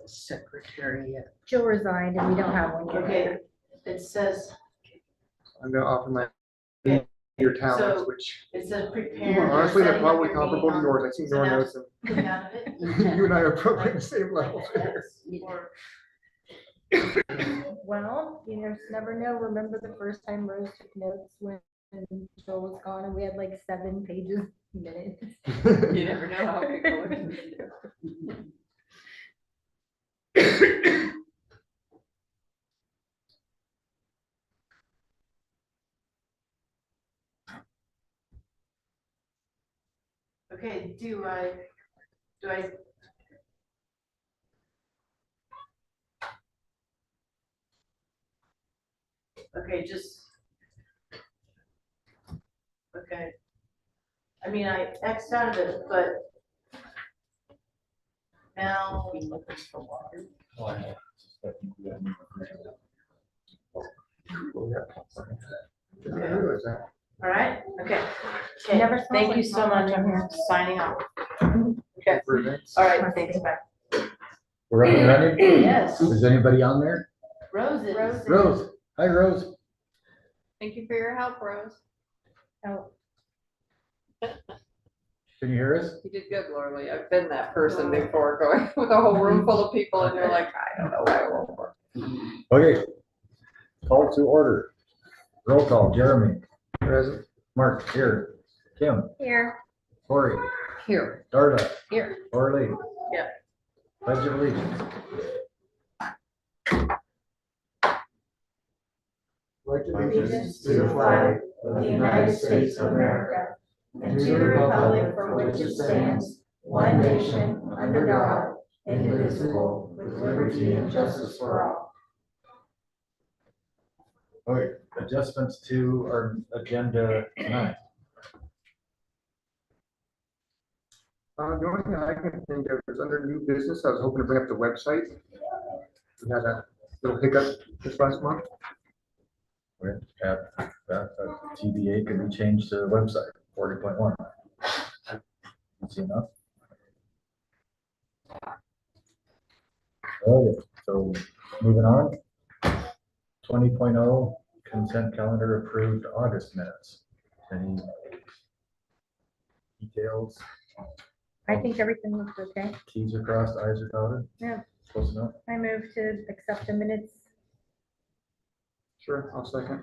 secretary yet. Jill resigned and we don't have one yet. Okay, it says, I'm gonna offer my Okay. your talents, So- which it says prepare. honestly, they're setting up probably your comparable to meeting yours. I see So Nora now- knows them. Click out of it. You and I are probably on the same level. Or- Well, you just never know. Remember the first time Rose took notes when Jill was gone and we had like 7 pages minutes. You never know how people are gonna do. Okay, do I, okay, okay. I mean, I Xed out of it, but now, Be looking for water. I didn't realize that. all right, okay. Okay, Never smells thank like you so popcorn much, in I'm here. signing off. Okay, For events. all right, thanks, bye. We're up and running? Yes, Is anybody on there? roses. Rose, hi Rose. Thank you for your help, Rose. Oh, Can you hear us? You did good, Lorelei. I've been that person before, going with a whole room full of people and you're like, I don't know why it won't work. Okay. Call to order. Roll call, Jeremy, Present. Mark, here, Kim, here. Corey, Here. Darla, Here. Orly. Yeah. Pledge of allegiance. Allegiance to the flag of the United States of America and to the republic for which it stands, one nation, under God, indivisible, with liberty and justice for all. Okay, adjustments to our agenda tonight. The only thing I can think of is under new business, I was hoping to bring up the website. We had a little hiccup this last month. TBA could be changed to the website, 40.1. That's enough. Okay, so moving on. 20.0 consent calendar approved August minutes. Any details? I think everything looks okay. T's are crossed, I's are dotted? Yeah. Close enough? I move to accept the minutes. Sure, I'll second.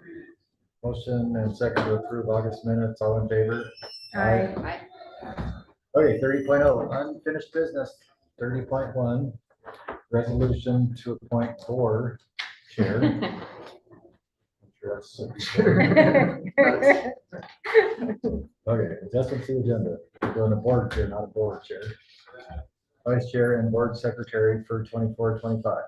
Motion and second to approve August minutes, all in favor? Aye. Okay, 30.0 unfinished business. 30.1 resolution to appoint board chair. I'm sure that's- Okay, adjustments to the agenda. We're doing a board chair, not a board chair. Vice chair and board secretary for 24-25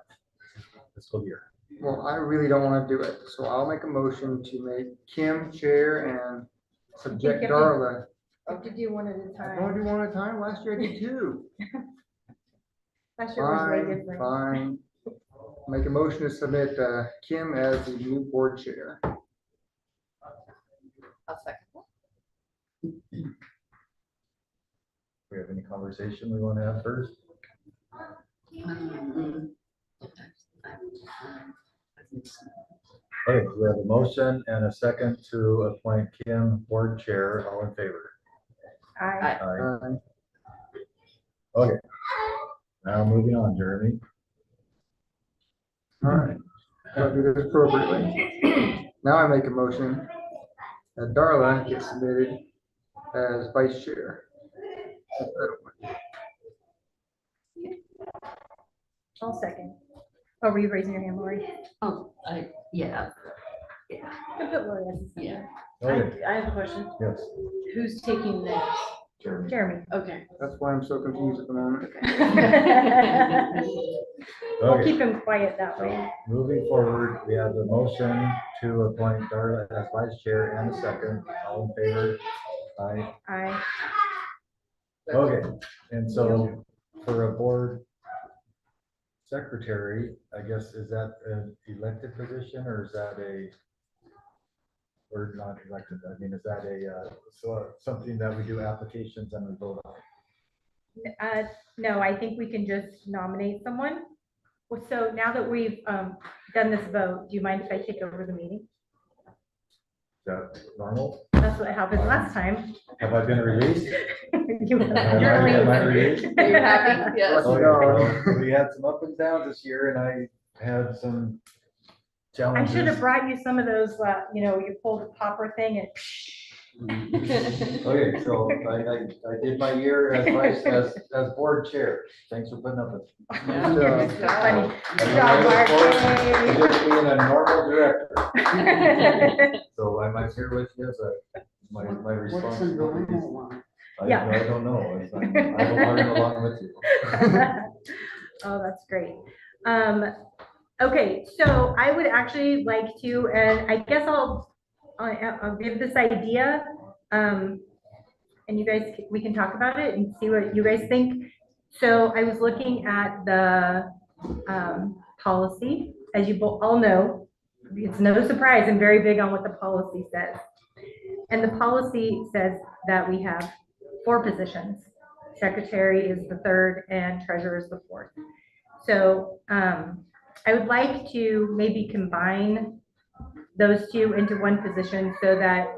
fiscal year. Well, I really don't want to do it, so I'll make a motion to make Kim chair and subject Give me- Darla. I have to do one at a I want to time. do one at a time. Last year I did two. That sure was way Fine, different. fine. Make a motion to submit Kim as the new board chair. I'll second that. We have any conversation we want to have first? Okay, we have a motion and a second to appoint Kim board chair. All in favor? Aye. Aye. Okay. Now moving on, Jeremy. All right, I'll do this appropriately. Now I make a motion that Darla gets submitted as vice chair. I'll second. Oh, were you raising your hand, Lori? Oh, yeah. I put Lori as a second. Yeah. Okay, I have a question. yes. Who's taking this? Jeremy. Jeremy. Okay. That's why I'm so confused at the moment. We'll Okay, keep him quiet that way. moving forward, we have the motion to appoint Darla as vice chair and a second. All in favor? Aye. Aye. Okay, and so for a board secretary, I guess, is that an elected position or is that a, or not elected? I mean, is that a, something that we do applications and we vote on? No, I think we can just nominate someone Well, so now that we've done this vote, do you mind if I take over the meeting? Is that normal? That's what happened last time. Have I been released? You- Am I you're am I leaving. released? Are you happy? Yes. Oh, yeah, well, we had some up and downs this year and I had some I challenges. should have brought you some of those, you pull the popper thing and. Okay, so I did my year as board chair. Thanks for putting up with me. You're so funny. Good I job, look Mark. forward to Yay. just being a normal director. So I'm here with you as my What's the responsibilities. normal one? Yeah. I don't know. I will learn along with you. Oh, that's great. Okay, so I would actually like to, and I guess I'll give this idea. And you guys, we can talk about it and see what you guys think. So I was looking at the policy, as you all know, it's no surprise, I'm very big on what the policy says. And the policy says that we have 4 positions. Secretary is the 3rd and treasurer is the 4th. So I would like to maybe combine those 2 into one position so that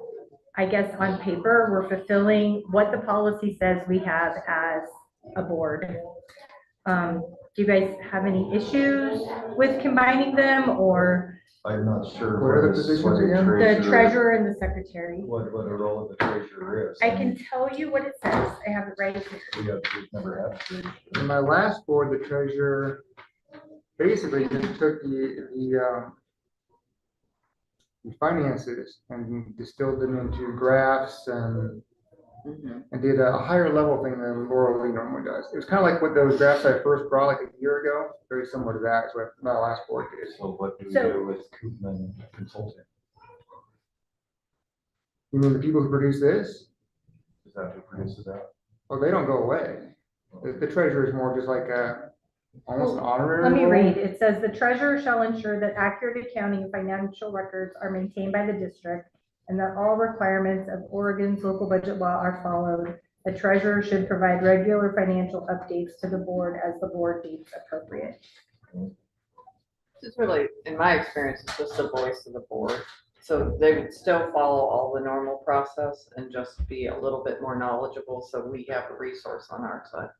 I guess on paper, we're fulfilling what the policy says we have as a board. Do you guys have any issues with combining them, or I'm not sure. What are the what positions again? the treasurer and the secretary? What a role of the treasurer is. I can tell you what it says. I have it right here. We've never had treasurer. In my last board, the treasurer basically just took the finances and distilled them into graphs and did a higher level thing than Laura Lee normally does. It was kind of like what those graphs I first brought like a year ago, very similar to that, is what my last board did. So what do we So- do with Koopman Consulting? You mean the people who produce this? Is that who produces that? Well, they don't go away. The treasurer is more just like almost an honorary Let me role. read. It says the treasurer shall ensure that accurate accounting and financial records are maintained by the district and that all requirements of Oregon's local budget law are followed. The treasurer should provide regular financial updates to the board as the board deems appropriate. It's really, in my experience, it's just the voice of the board. So they would still follow all the normal process and just be a little bit more knowledgeable, so we have a resource on our side.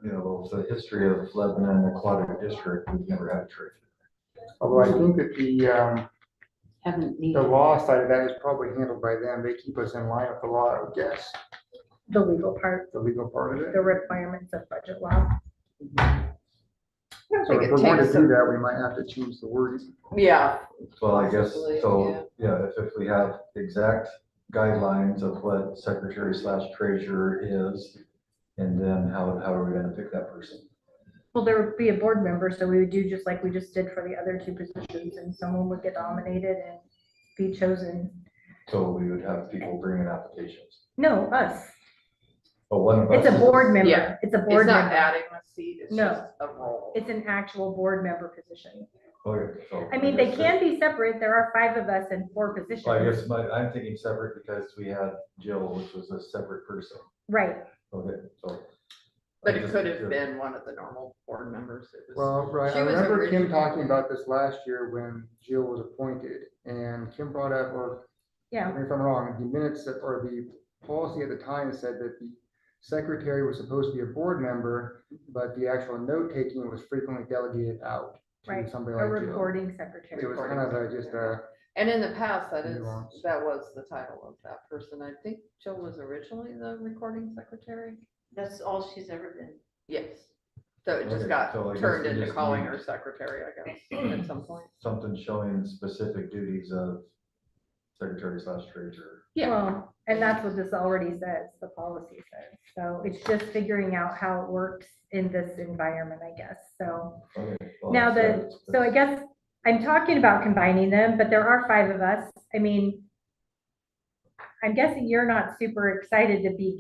You know, the history of Lebanon Aquatic District, we've never had a treasurer. Although I think that the Haven't the needed. law side of that is probably handled by them. They keep us in line with the law, I would guess, The legal part, the legal part of it. the requirements of budget law. I don't So think if it we're going to takes do a- that, we might have to change the wording. Yeah, Well, I guess, Possibly, so, yeah, if we have exact guidelines of what secretary/treasurer is, and then how are we gonna pick that person? Well, there would be a board member, so we would do just like we just did for the other 2 positions, and someone would get nominated and be chosen. So we would have people bring in applications. No, us. But one of us. It's a board member. Yeah. It's a it's board not member. adding a seat, it's No. just a role. It's an actual board member position. Okay, so I mean, they guess can be separate. There are 5 of us and 4 positions. Well, I guess I'm thinking separate because we had Jill, which was a separate person. Right. Okay, so. But I it just- could have been one of the normal board members. It was, Well, right, She I was remember Kim originally- talking about this last year when Jill was appointed, and Kim brought up, or Yeah. correct me if I'm wrong, the minutes or the policy at the time said that the secretary was supposed to be a board member, but the actual note taking was frequently delegated out Right. to somebody A like Jill. recording It secretary. was kind of just a, and in the past, Nuance. that was the title of that person. I think Jill was originally the recording secretary. That's all she's ever been. Yes. So it just Okay, got so I guess turned we into just calling need- her secretary, I guess, at some point. Something showing specific duties of secretary/treasurer. Yeah. Well, and that's what this already says, the policy says. So it's just figuring out how it works in this environment, I guess. So Okay, well, now that's- so I guess I'm talking about combining them, but there are 5 of us. I mean, I'm guessing you're not super excited to be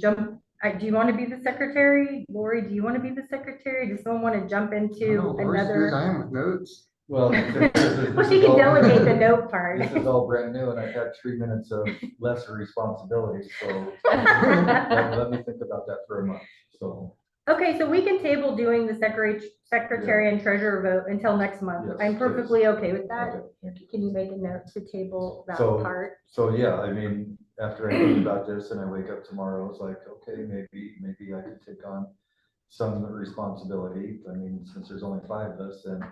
do you want to be the secretary? Lori, do you want to be the secretary? Does someone want to jump I don't into know, Lori's as good as I another? am with notes. Well, Well, she can delegate the note part. This is all brand new and I've had 3 minutes of lesser responsibility, so let me think about that for a month, so. Okay, so we can table doing the secretary and treasurer vote until next month. Yes, I'm please. perfectly okay with that. Okay, thank you. Can you make a note to table that So- part? So, yeah, I mean, after I think about this and I wake up tomorrow, it's like, okay, maybe I could take on some responsibility. I mean, since there's only 5 of us, then it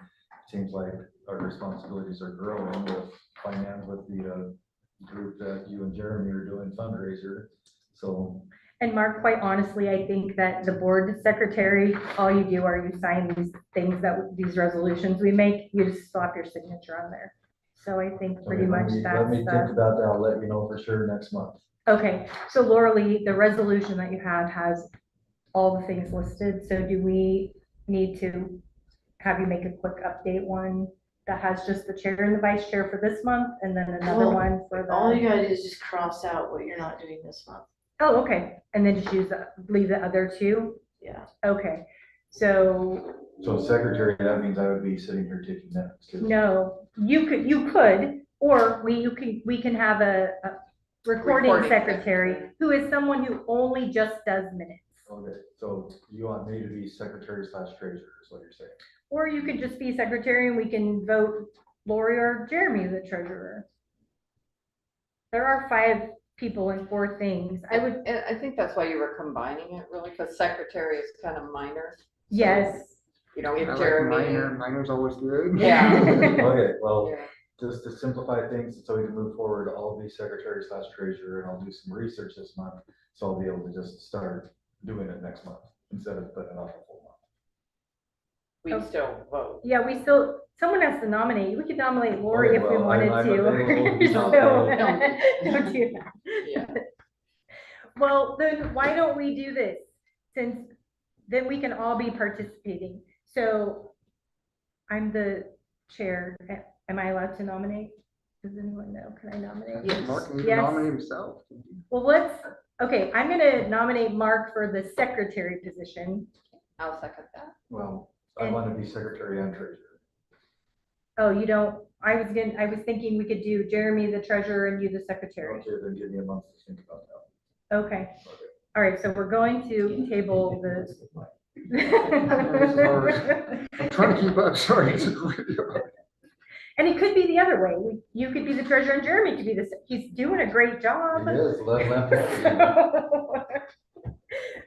seems like our responsibilities are growing with finance, with the group that you and Jeremy are doing fundraiser. So, And Mark, quite honestly, I think that the board secretary, all you do are you sign these things these resolutions we make, you just slap your signature on there. So I think pretty okay, much let me think that's about that. I'll let you know for sure next month. okay. So Laura Lee, the resolution that you have has all the things listed. So do we need to have you make a quick update one that has just the chair and the vice chair for this month and then another Well, one for All the, you gotta do is just cross out what you're not doing this month. oh, okay. And then just leave the other 2? Yeah. Okay. So So secretary, that means I would be sitting here taking minutes too. no, you could, or we can have a recording Recording secretary secretary. who is someone who only just does minutes. Okay, so you want me to be secretary / treasurer is what you're saying? Or you could just be secretary and we can vote Lori or Jeremy the treasurer. There are 5 people and 4 things. I would, And I think that's why you were combining it really, because secretary is kind of minor. yes. You know, I if like Jeremy. minor's always good. Yeah. Okay, well, Yeah. just to simplify things, so we can move forward, I'll be secretary / treasurer, and I'll do some research this month. So I'll be able to just start doing it next month, instead of putting it off a full month. We still vote. Yeah, someone has to nominate you. We could nominate Lori Okay, if we well, wanted I'm to. available to be So, nominated. don't do that. Yeah. Well, then why don't we do this? Since then we can all be participating. So I'm the chair. Am I allowed to nominate? Does anyone know? Can I nominate? Yes. Mark can even Yes. nominate himself. Well, okay, I'm gonna nominate Mark for the secretary position. I'll second that. Well, I And- want to be secretary and treasurer. Oh, you don't, I was thinking we could do Jeremy the treasurer and you the secretary. Okay, then give me a month to think about that. Okay. All right, so we're going to table the. I'm trying to keep up, sorry. It's really hard. And it could be the other way. You could be the treasurer and Jeremy could be he's doing a great job. It is, let.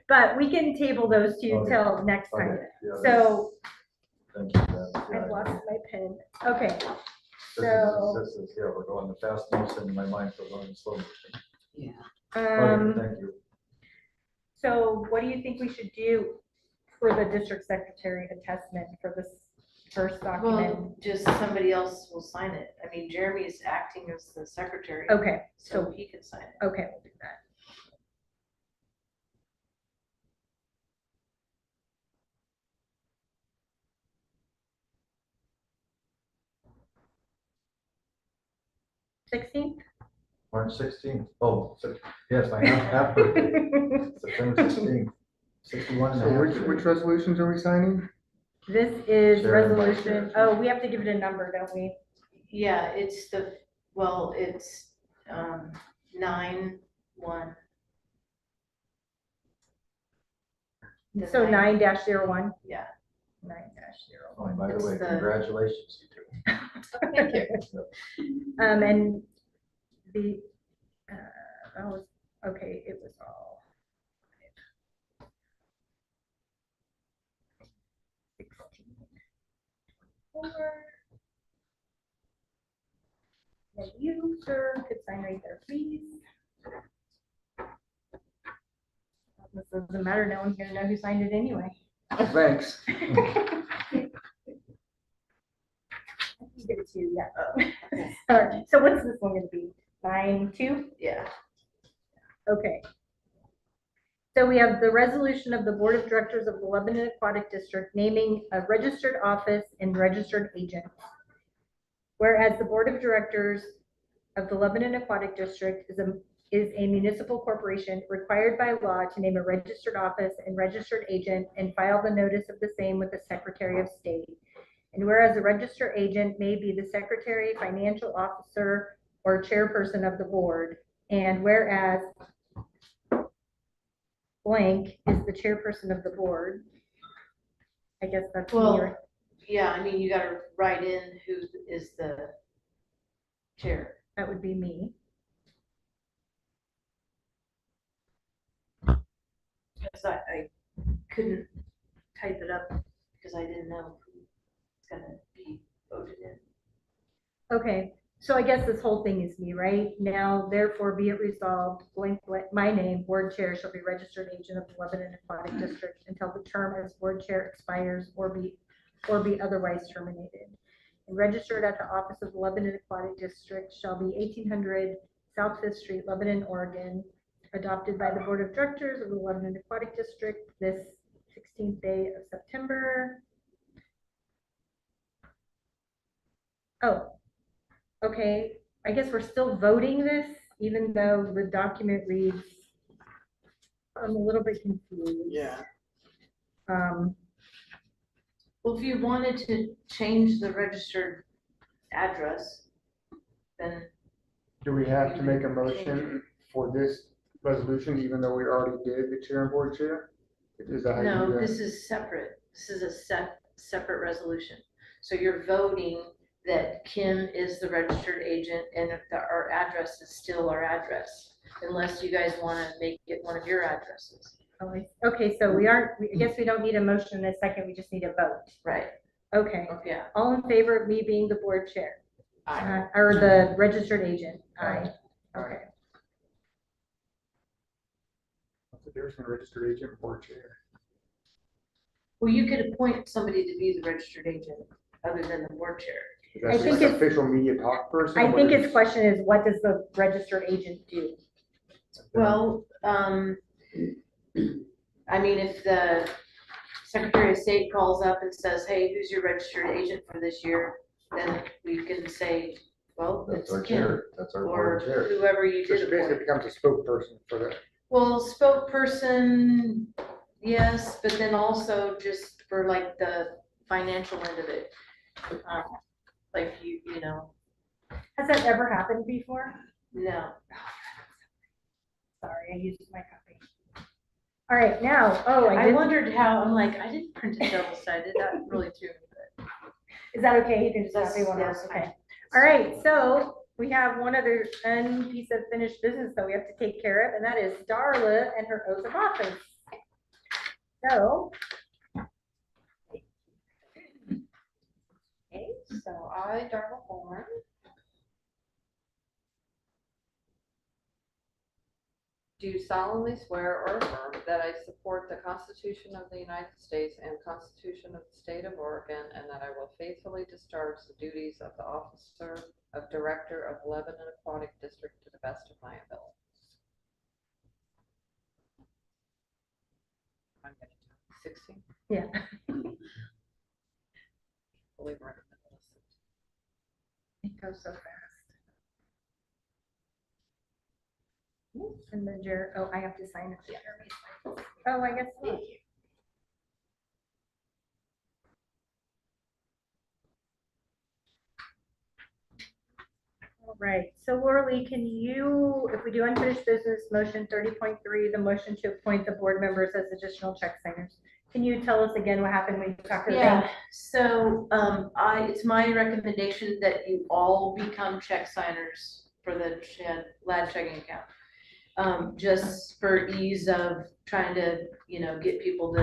But we can table those 2 Okay. till next time. Okay, yeah, So thank you, Beth. Yeah, I've lost my pen. Okay, This so- is, yeah, we're going the fast motion, my mind for going slow motion. Yeah. Okay, thank you. So what do you think we should do for the district secretary attestment for this first document? Well, just somebody else will sign it. I mean, Jeremy is acting as the secretary, Okay, so he can sign it. okay, we'll do that. Sixteenth? March 16th. Oh, so, yes, my half birthday, September 16th. 61 and a So half. which resolutions are we signing? This is Chair and vice resolution, chair. oh, we have to give it a number, don't we? Yeah, it's it's 9-1. The So nine. 9-01? Yeah. 9-01. Oh, and by the It's way, the- congratulations, you two. Thank you. And the, that was, okay, it was all. 16. 4. And you, sir, could sign right there, please. This doesn't matter, no one's gonna know who signed it anyway. Thanks. Give it to you, yeah. All right, so what's this one gonna be? 9-2? Yeah. Okay. So we have the resolution of the Board of Directors of the Lebanon Aquatic District naming a registered office and registered agent. Whereas the Board of Directors of the Lebanon Aquatic District is a municipal corporation required by law to name a registered office and registered agent and file the notice of the same with the Secretary of State. And whereas the registered agent may be the secretary, financial officer, or chairperson of the board, and whereas blank is the chairperson of the board. I guess that's me, Well, right? yeah, I mean, you gotta write in who is the chair. That would be me. Because I couldn't type it up because I didn't know who was gonna be voted in. Okay, so I guess this whole thing is me, right? Now, therefore, be it resolved, my name, board chair, shall be registered agent of the Lebanon Aquatic District until the term as board chair expires or be otherwise terminated. And registered at the office of the Lebanon Aquatic District shall be 1800 South Fifth Street, Lebanon, Oregon, adopted by the Board of Directors of the Lebanon Aquatic District this 16th day of September. Oh, okay, I guess we're still voting this, even though the document reads, I'm a little bit confused. Yeah. Well, if you wanted to change the registered address, then Do we have to make a motion for this resolution, even though we already did the chair and board chair? Is that how you no, do that? this is separate. This is a separate resolution. So you're voting that Kim is the registered agent and if our address is still our address, unless you guys want to make it one of your addresses. Oh, okay, so I guess we don't need a motion in a second, we just need a vote. Right. Okay, Yeah. all in favor of me being the board chair? I, Or the registered agent? Aye. Aye. Okay, What's the difference between registered agent and board chair? Well, you could appoint somebody to be the registered agent other than the board chair. Is I that just think like it's- official media talk person? I What think is- his question is, what does the registered agent do? Well, I mean, if the Secretary of State calls up and says, hey, who's your registered agent for this year? Then we can say, well, That's it's our Kim, chair, that's our or board chair. whoever you So she did basically appoint. becomes a spokesperson for the, Well, spokesperson, yes, but then also just for like the financial end of it. Like you know, Has that ever happened before? no. Sorry, I used my copy. All right, now, oh, I did- wondered how, I'm like, I didn't print it double-sided, that really threw me, but. Is that okay? You can just copy one Yes, else, fine. okay. All right, so we have one other piece of finished business that we have to take care of, and that is Darla and her oath of office. So. okay, so I, Darla Horn, do solemnly swear or affirm that I support the Constitution of the United States and Constitution of the State of Oregon, and that I will faithfully discharge the duties of the officer of Director of Lebanon Aquatic District to the best of my ability. I'm gonna do 16. Yeah. Believe we're in the middle of it. It goes so fast. And then oh, I have to sign it. Jeremy. Oh, I guess not. All right, so Laura Lee, can you, if we do unfinished business, motion 30.3, the motion to appoint the board members as additional check signers. Can you tell us again what happened when you talked to the bank? Yeah, so, it's my recommendation that you all become check signers for the lad checking account. Just for ease of trying to, get people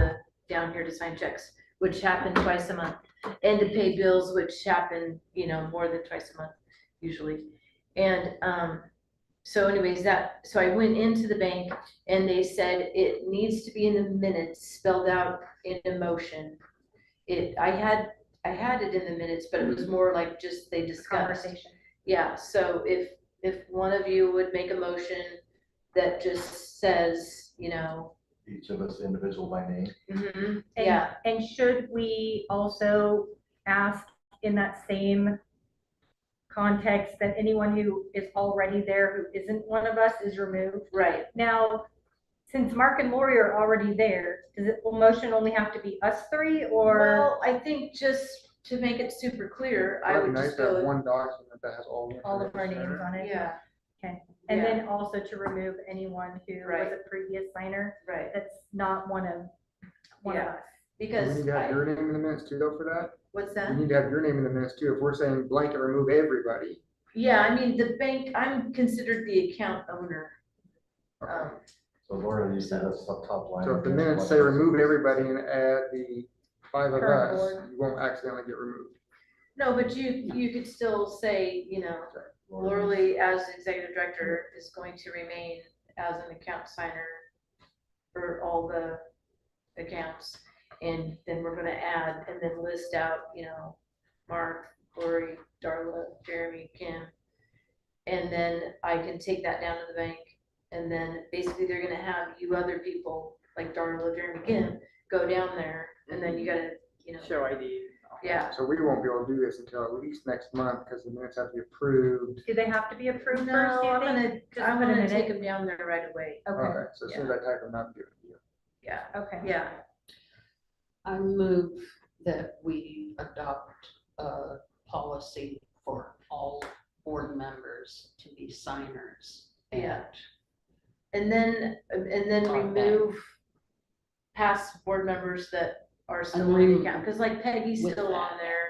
down here to sign checks, which happen twice a month. And to pay bills, which happen, more than twice a month usually. And, so anyways, so I went into the bank and they said it needs to be in the minutes, spelled out in a motion. I had it in the minutes, but it was more like just they discussed. Conversation. Yeah, so if one of you would make a motion that just says, Each of us individual by name. And- yeah, And should we also ask in that same context that anyone who is already there who isn't one of us is removed? right. Now, since Mark and Lori are already there, will motion only have to be us three or? Well, I think just to make it super clear, I it'd be would nice just to have go, one document that has all. the All of our information names in it. on it? yeah. Okay. And Yeah. then also to remove anyone who was Right. a previous signer Right, that's not one of Yeah. us. Do we because need to have your name in the minutes too, though, for that? what's We that? need to have your name in the minutes too. If we're saying blanket remove everybody. Yeah, I mean, the bank, I'm considered the account owner. Okay. So Laura, you said that's the top line. So if the minutes say remove everybody and add the 5 of Current us, board. you won't accidentally get removed. No, but you could still say, Laura Lee as executive director is going to remain as an account signer for all the accounts. And then we're gonna add and then list out, Mark, Lori, Darla, Jeremy, Kim. And then I can take that down to the bank. And then basically they're gonna have you other people, like Darla, Jeremy, Kim, go down there. And then you gotta, Show ID. yeah. So we won't be able to do this until at least next month because the minutes have to be approved. Do they have to be approved No, first, do you I'm think? gonna, Just I'm put 'em gonna in take it? them down there right away. Okay, Okay, so as soon as I type them up, give it to you. Yeah, okay. yeah. I move that we adopt a policy for all board members to be signers. Yeah. And then Okay. remove past board members that are still on the account, because like Peggy's With still on that. there.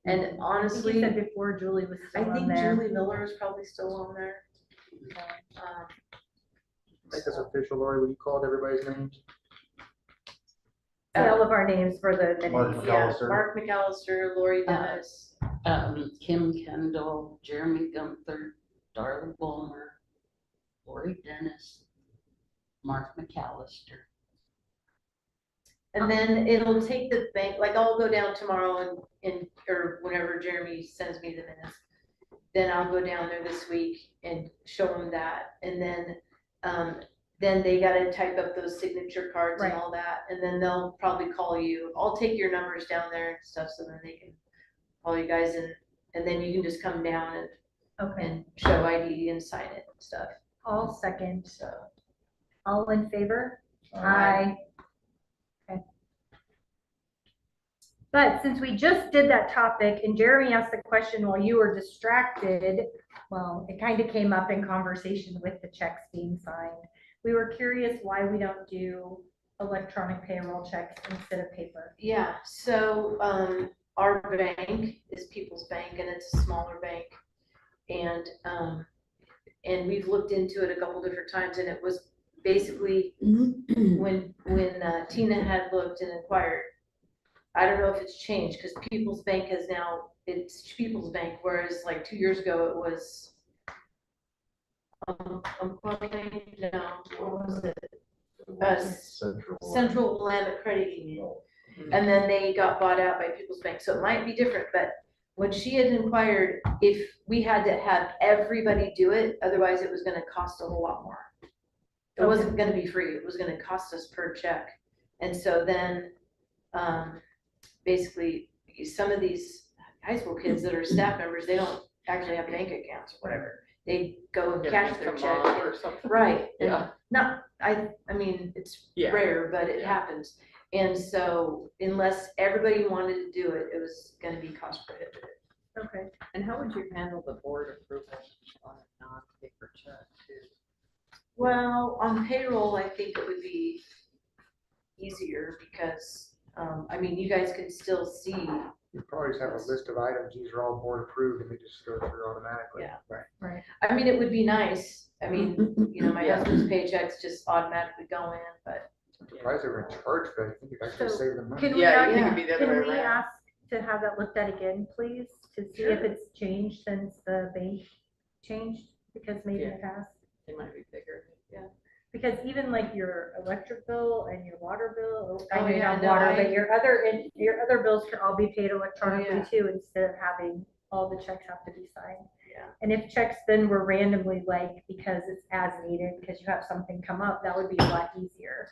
And I think you honestly, said before Julie was I still on think there. Julie Miller is probably still on there. Make this official, Lori, when you called everybody's names. Say all of our names for the Mark minutes. Yeah, McAllister. Mark McAllister, Lori Dennis, Kim Kendall, Jeremy Gunther, Darla Bulmer, Lori Dennis, Mark McAllister. and then it'll take the bank, like I'll go down tomorrow or whenever Jeremy sends me the minutes. Then I'll go down there this week and show them that, and then they gotta type up those signature cards and Right. all that, and then they'll probably call you. I'll take your numbers down there and stuff, so then they can call you guys and then you can just come down Okay, and show ID and sign it and stuff, all second, so. all in favor? Aye. Okay. But since we just did that topic and Jeremy asked the question while you were distracted, well, it kind of came up in conversation with the checks being signed. We were curious why we don't do electronic payroll checks instead of paper. Yeah, so, our bank is People's Bank and it's a smaller bank. And we've looked into it a couple different times and it was basically when Tina had looked and inquired. I don't know if it's changed, because People's Bank it's People's Bank, whereas like 2 years ago it was. No, what was it? Central Willamette Credit Union. And then they got bought out by People's Bank, so it might be different, but when she had inquired if we had to have everybody do it, otherwise it was gonna cost a whole lot more. It wasn't gonna be free, it was gonna cost us per check. And so then, basically, some of these high school kids that are staff members, they don't actually have bank accounts or whatever. They go and cash their check. Or something. Right, and Yeah. not, I mean, it's Yeah. rare, but it Yeah. happens. And so unless everybody wanted to do it, it was gonna be cost prohibitive. Okay. And how would you handle the board approval on a non-paper check too? Well, on payroll, I think it would be easier because, I mean, you guys can still see. You probably just have a list of items, these are all board approved, and they just go through automatically. Yeah. Right. I mean, it would be nice. I mean, my husband's paychecks just automatically go in, but Surprised they were in charge for that, I think you actually So, save them money. Can we, Yeah, ask- you think it'd be the other can way we around. ask to have that looked at again, please? To see if Sure. it's changed since the bank changed, because maybe Yeah. it has. They might be bigger. Because even like your electric bill and your water bill, I Oh, know you yeah, have no, water, I- but your other bills can all be paid electronically yeah. too, instead of having all the checks have to be signed. Yeah. And if checks then were randomly like, because it's as needed, because you have something come up, that would be a lot easier.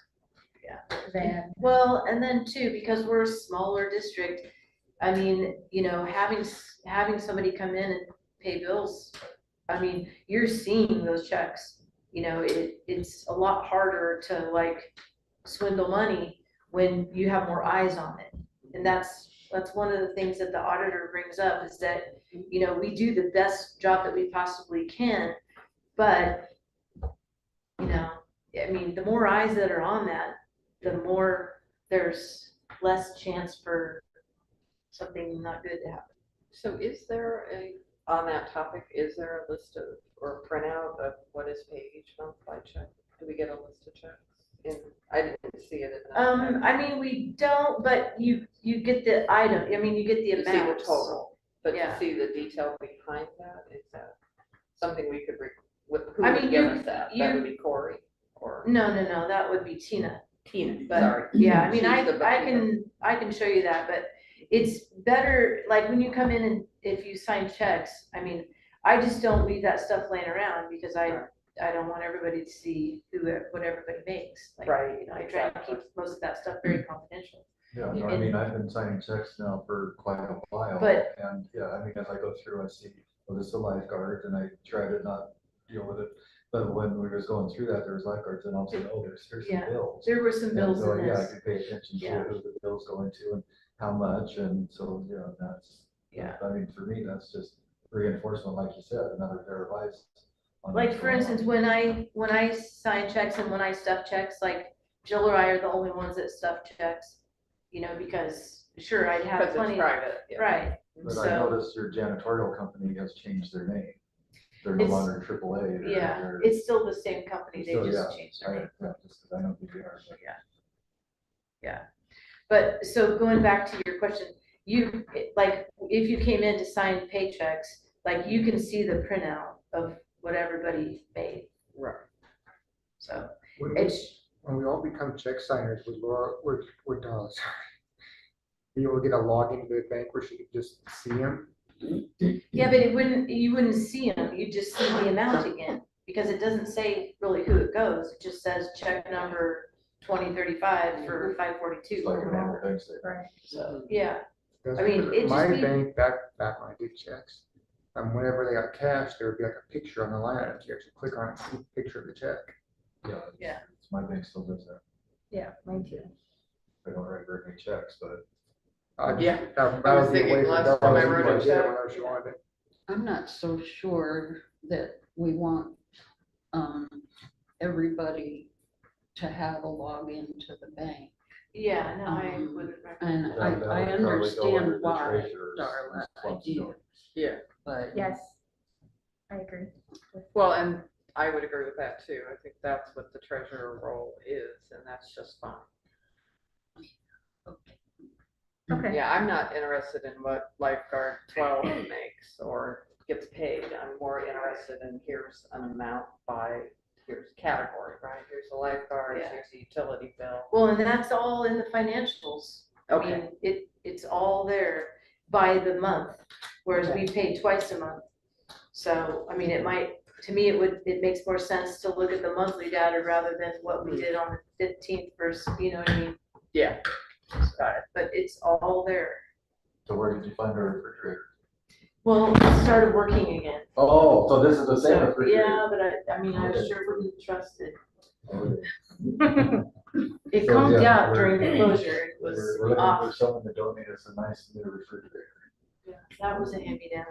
Yeah. Than, well, and then too, because we're a smaller district, I mean, having somebody come in and pay bills, I mean, you're seeing those checks. It's a lot harder to like swindle money when you have more eyes on it. And that's one of the things that the auditor brings up is that, we do the best job that we possibly can, But, you know, I mean, the more eyes that are on that, the more there's less chance for something not good to happen. So is there on that topic, is there a list of, or a printout of what is paid each month by check? Do we get a list of checks? I didn't see it in the. I mean, we don't, but you get the item, I mean, you get the You see the amounts. total, but Yeah. to see the detail behind that, is that something we could, who I would mean, give you- us that? That you- would be Corey or No, that would be Tina. Tina, But, sorry. yeah, I mean, She's I the bookkeeper. can show you that, but it's better, like, when you come in and if you sign checks, I mean, I just don't leave that stuff laying around because I don't want everybody to see what everybody makes. Like, Right, you know, I try and keep most of that stuff very confidential. Yeah, no, I mean, I've been signing checks now for quite a while. But- And, yeah, I mean, as I go through, I see, well, this is a lifeguard, and I try to not deal with it. But when we was going through that, there was lifeguards, and all of a sudden, oh, here's some Yeah. bills. There were some And bills so, in yeah, I this. could pay attention to Yeah. who the bill's going to and how much, and so, yeah, that's. Yeah. I mean, for me, that's just reinforcement, like you said, another pair of eyes. on Like, what's for going instance, on. when I sign checks and when I stuff checks, like Jill or I are the only ones that stuff checks, you know, because sure, I'd have Because it's plenty, private, yeah. right, But I so, noticed your janitorial company has changed their name. They're no It's- longer AAA. yeah, they're- it's still the same company, they So, just yeah, changed their name. Yeah, just because I know who they are. but- But, so going back to your question, like, if you came in to sign paychecks, like, you can see the printout of what everybody made, Right. so When it's, when we all become check signers, would Laura, sorry, be able to get a login to the bank where she could just see them? yeah, but you wouldn't see them, you just see the amount again, because it doesn't say really who it goes, it just says check number 2035 for 542 It's or like a normal whatever, bank statement. Right. so, yeah. That's I mean, because it just my be- bank, back when I did checks, whenever they got cash, there would be like a picture on the line item. You actually click on it, see the picture of the check. Yeah. Yeah. It's my bank still does that. Yeah, mine too. They don't write very many checks, but Yeah, That I was would be a thinking way for last Dawn time I to wrote a get it check. whenever she wanted it. I'm not so sure that we want, everybody to have a login to the bank. Yeah, no, I Um, wouldn't recommend And that. that would I probably go under understand the why, treasurer's Darla, I do, responsibility. Yeah, but. Yes, I agree. well, and I would agree with that too. I think that's what the treasurer role is, and that's just fine. Okay, Yeah, I'm not interested in what lifeguard 12 makes or gets paid. I'm more interested in here's an amount here's category, right? Here's the lifeguard, Yeah. here's the utility bill. Well, and that's all in the financials. I Okay. mean, it's all there by the month, whereas we pay twice a month. So, I mean, to me, it makes more sense to look at the monthly data rather than what we did on the 15th versus, you know what I mean? Yeah. Got it. But it's all there. So where did you find our refrigerator? Well, it started working again. Oh, so this is the same So, refrigerator? yeah, but I mean, I Okay. sure wouldn't trust it. Okay. It So, conked yeah, out during the closure. It was We're looking for off. someone to donate us a nice new refrigerator. Yeah, that was a hand-me-down.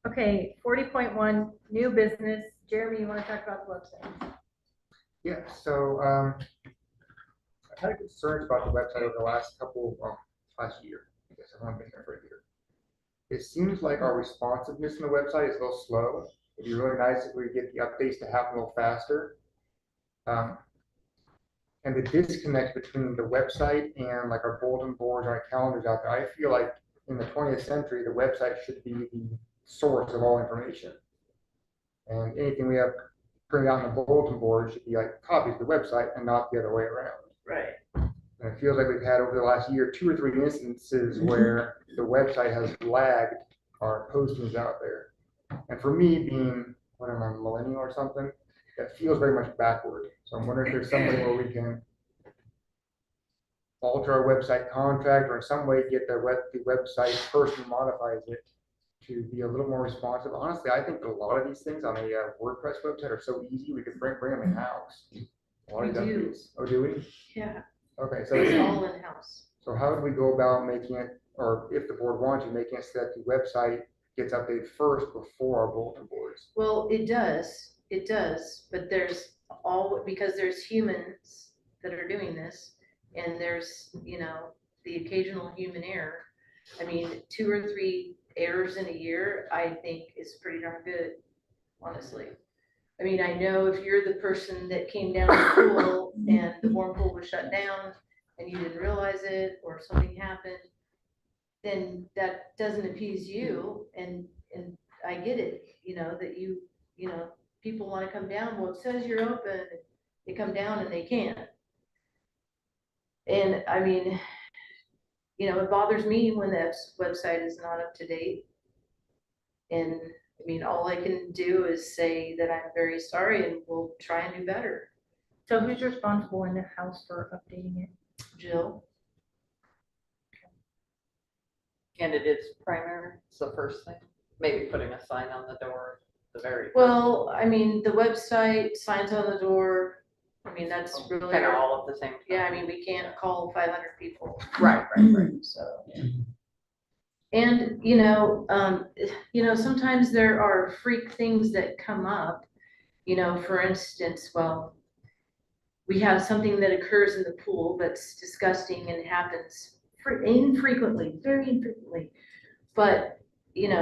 okay, 40.1, new business. Jeremy, you want to talk about the website? Yeah, so, I've had concerns about the website over the last last year. I guess I've only been there for a year. It seems like our responsiveness in the website is a little slow. It'd be really nice if we could get the updates to happen a little faster. And the disconnect between the website and like our bulletin boards, our calendars out there, I feel like in the 20th century, the website should be the source of all information. And anything we have printed out on the bulletin board should be like copies of the website and not the other way around. Right. And it feels like we've had over the last year, 2 or 3 instances where the website has lagged our postings out there. And for me, being, what am I, millennial or something, that feels very much backward. So I'm wondering if there's some way where we can alter our website contract or in some way get the website person who modifies it to be a little more responsive. Honestly, I think a lot of these things on a WordPress website are so easy, we could bring them in-house. A lot of We these do. updates. Oh, do we? Yeah, Okay, so it's all in-house. so how do we go about making it, or if the board wanted to, making it so that the website gets updated first before our bulletin boards. Well, it does, but because there's humans that are doing this, and there's, the occasional human error. I mean, 2 or 3 errors in a year, I think is pretty darn good, honestly. I mean, I know if you're the person that came down to the pool and the warm pool was shut down and you didn't realize it, or something happened, then that doesn't appease you, and I get it, that people wanna come down, well, it says you're open, they come down and they can't. And I mean, it bothers me when that website is not up to date. And I mean, all I can do is say that I'm very sorry and we'll try and do better. So who's responsible in the house for updating it? Jill? And it is primary, it's the first thing, maybe putting a sign on the door, the very. Well, I mean, the website, signs on the door, I mean, that's really, Kind of all at the same time. yeah, I mean, we can't call 500 people, Right. so. And, sometimes there are freak things that come up, for instance, well, we have something that occurs in the pool that's disgusting and happens infrequently, very infrequently. But,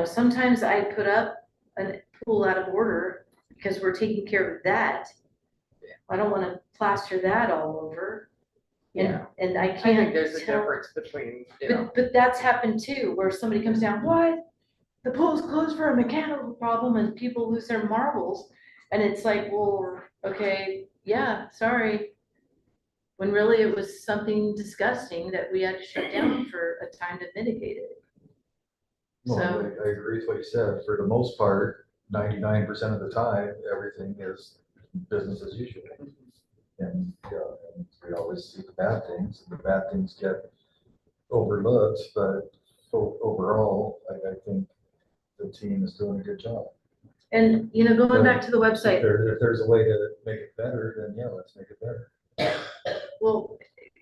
sometimes I put up a pool out of order because we're taking care of that. Yeah. I don't want to plaster that all over. Yeah. And I I can't think there's a tell. difference between, But that's happened too, where somebody comes down, what? The pool's closed for a mechanical problem, and people lose their marbles. And it's like, well, okay, yeah, sorry. When really it was something disgusting that we had to shut down for a time to mitigate it. Well, So- I agree with what you said. For the most part, 99% of the time, everything is business as usual. And we always see the bad things. The bad things get overlooked, but overall, I think the team is doing a good job. And, going back to the website, If there's a way to make it better, then yeah, let's make it better. well,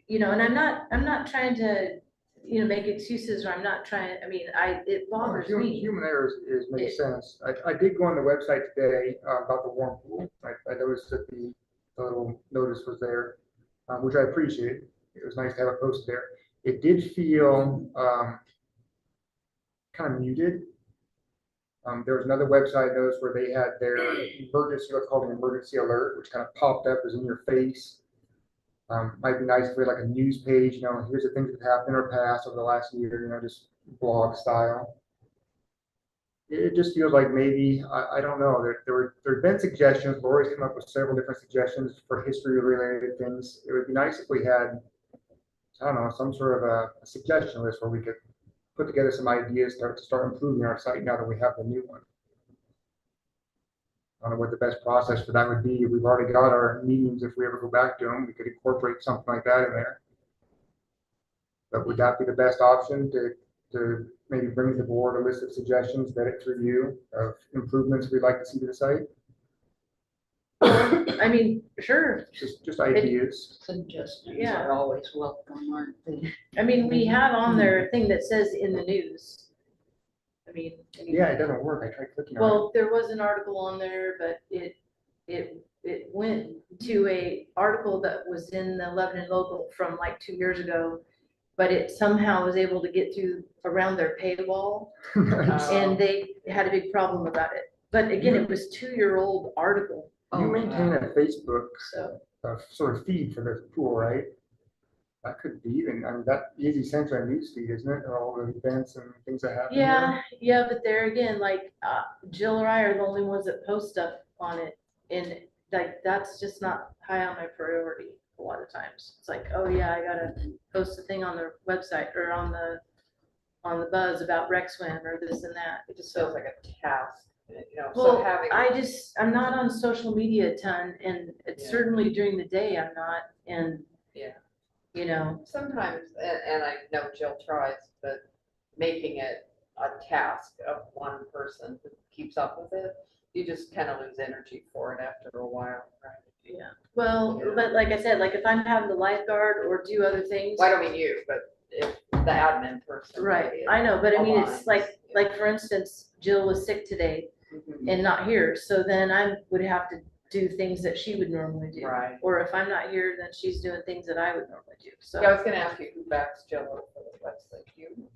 and I'm not trying to, make excuses, or I'm not trying, I mean, it bothers me. Human errors makes sense. I did go on the website today about the warm pool. I noticed that the little notice was there, which I appreciate. It was nice to have it posted there. It did feel kind of muted. There was another website I noticed where they had their emergency, what's called an emergency alert, which kind of popped up as in your face. Might be nice if we had like a news page, here's the things that happened in our past over the last year, just blog style. It just feels like maybe, I don't know, there've been suggestions. Lori's come up with several different suggestions for history related things. It would be nice if we had, I don't know, some sort of a suggestion list where we could put together some ideas to start improving our site now that we have the new one. I don't know what the best process for that would be. We've already got our meetings. If we ever go back to them, we could incorporate something like that in there. But would that be the best option to maybe bring to the board a list of suggestions, vet it through you of improvements we'd like to see to the site? I mean, sure. Just ideas. Suggestions Yeah. are always welcome, aren't they? I mean, we have on there a thing that says in the news. I mean. Yeah, it doesn't work. I tried clicking on Well, there was an article on there, but it went to a article that was in the Lebanon Local from like 2 years ago, but it somehow was able to get through around their paywall, it. and they had a big problem about it. But again, it was 2-year-old article, You maintain a Facebook so. sort of feed for the pool, right? That could be even, that easy sense on news feed, isn't it? All the events and things that happen. Yeah, but there again, like, Jill or I are the only ones that post stuff on it, and like, that's just not high on my priority a lot of times. It's like, oh yeah, I gotta post a thing on the website or on the buzz about rec swim or this and that. It just feels like a task, so Well, having. I'm not on social media a ton, and it's Yeah. certainly during the day I'm not, and. Yeah. Sometimes, And I know Jill tries, but making it a task of one person who keeps up with it, you just kind of lose energy for it after a while, right? yeah, well, Yeah. but like I said, like if I'm having the lifeguard or do other things. Well, I don't mean you, but if the admin person. Right, maybe I know, but I mean, it's aligns. like, for instance, Jill was sick today Mhm. and not here, so then I would have to do things that she would normally do. Right. Or if I'm not here, then she's doing things that I would normally do, so. Yeah, I was gonna ask you who backs Jello for the website, you?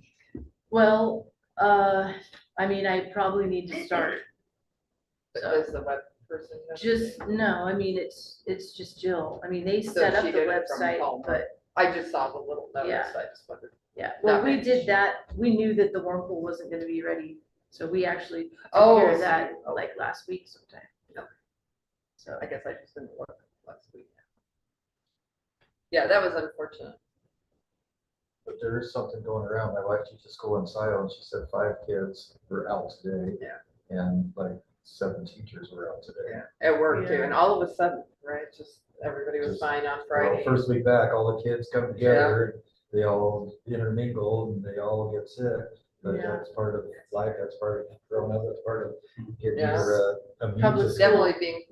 Well, I mean, I probably need to start. Does the web person? know? Just, no, I mean, it's just Jill. I mean, they So set up she the did it from website, home. but I just saw the little notice, Yeah. I just wondered. yeah, well, That we makes- did that. We knew that the worm pool wasn't gonna be ready, so we actually took Oh, care of so that you- like last week sometime. Okay. So, I guess I just didn't look last week. Yeah, that was unfortunate. But there is something going around. My wife teaches school in Scioto, and she said 5 kids were out today. Yeah. And like 7 teachers were out today. Yeah, at work too, Yeah. and all of a sudden, right, just everybody was Just- fine on Well, Friday. first week back, all the kids come together, they all intermingle and they all get sick. But Yeah. that's part of life, that's part of growing up, that's part of getting Yes. your immune Public system. Definitely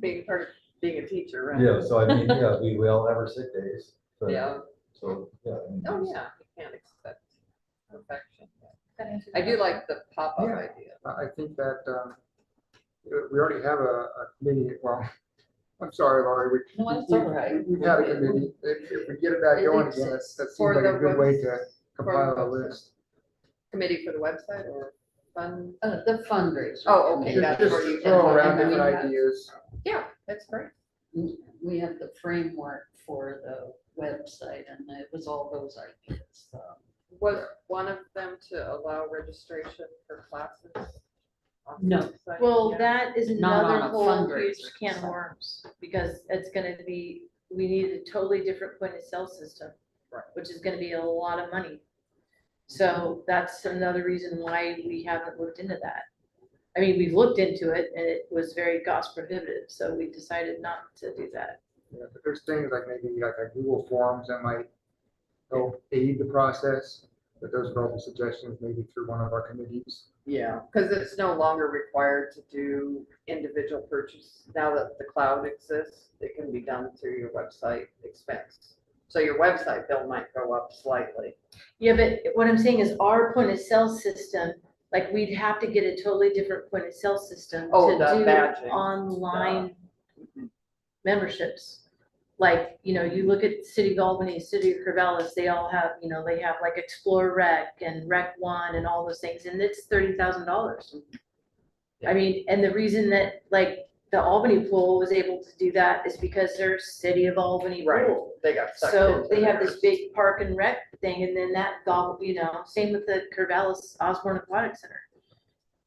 being part of being a teacher, right? Yeah, so I mean, yeah, we all have our sick days. but- Yeah, So, yeah. I mean, oh yeah, you can't expect perfection. I do like the pop-up Yeah. idea. I think that, we already have a committee, well, I'm sorry, Laurie, No, that's all right. we've had a committee. If we get it back It going again, exists that seems for like a the good way webs- to for the compile a website. list. Committee for the website or fund? The fundraiser. Oh, okay, Just that's just where you. throw around and then different we have- ideas. Yeah, that's great. We have the framework for the website and it was all those ideas, so. Was one of them to allow registration for classes? on the No. website? well, Yeah. that is Not on another a whole fundraiser, huge can of so. worms. Because it's gonna be, we need a totally different point of sale system. Right. Which is gonna be a lot of money. So that's another reason why we haven't looked into that. I mean, we've looked into it and it was very cost prohibitive, so we decided not to do that. Yeah, but there's things like maybe like a Google Forms that might help aid the process, but those are all the suggestions maybe through one of our committees. Yeah, because it's no longer required to do individual purchase. Now that the cloud exists, it can be done through your website expense. So your website bill might go up slightly. Yeah, but what I'm saying is our point of sale system, like we'd have to get a totally different point of sale system Oh, to the do badging online Mhm. memberships. Like, you know, you look at City of Albany, City of Corvallis, they all have, you know, they have like Explore Rec and Rec One and all those things, and it's $30,000. I mean, and the reason that like the Albany pool was able to do that is because they're City of Albany Right, pool. they got sucked So into they have theirs. this big park and rec thing, and then that gobble, you know, same with the Corvallis Osborne Aquatic Center.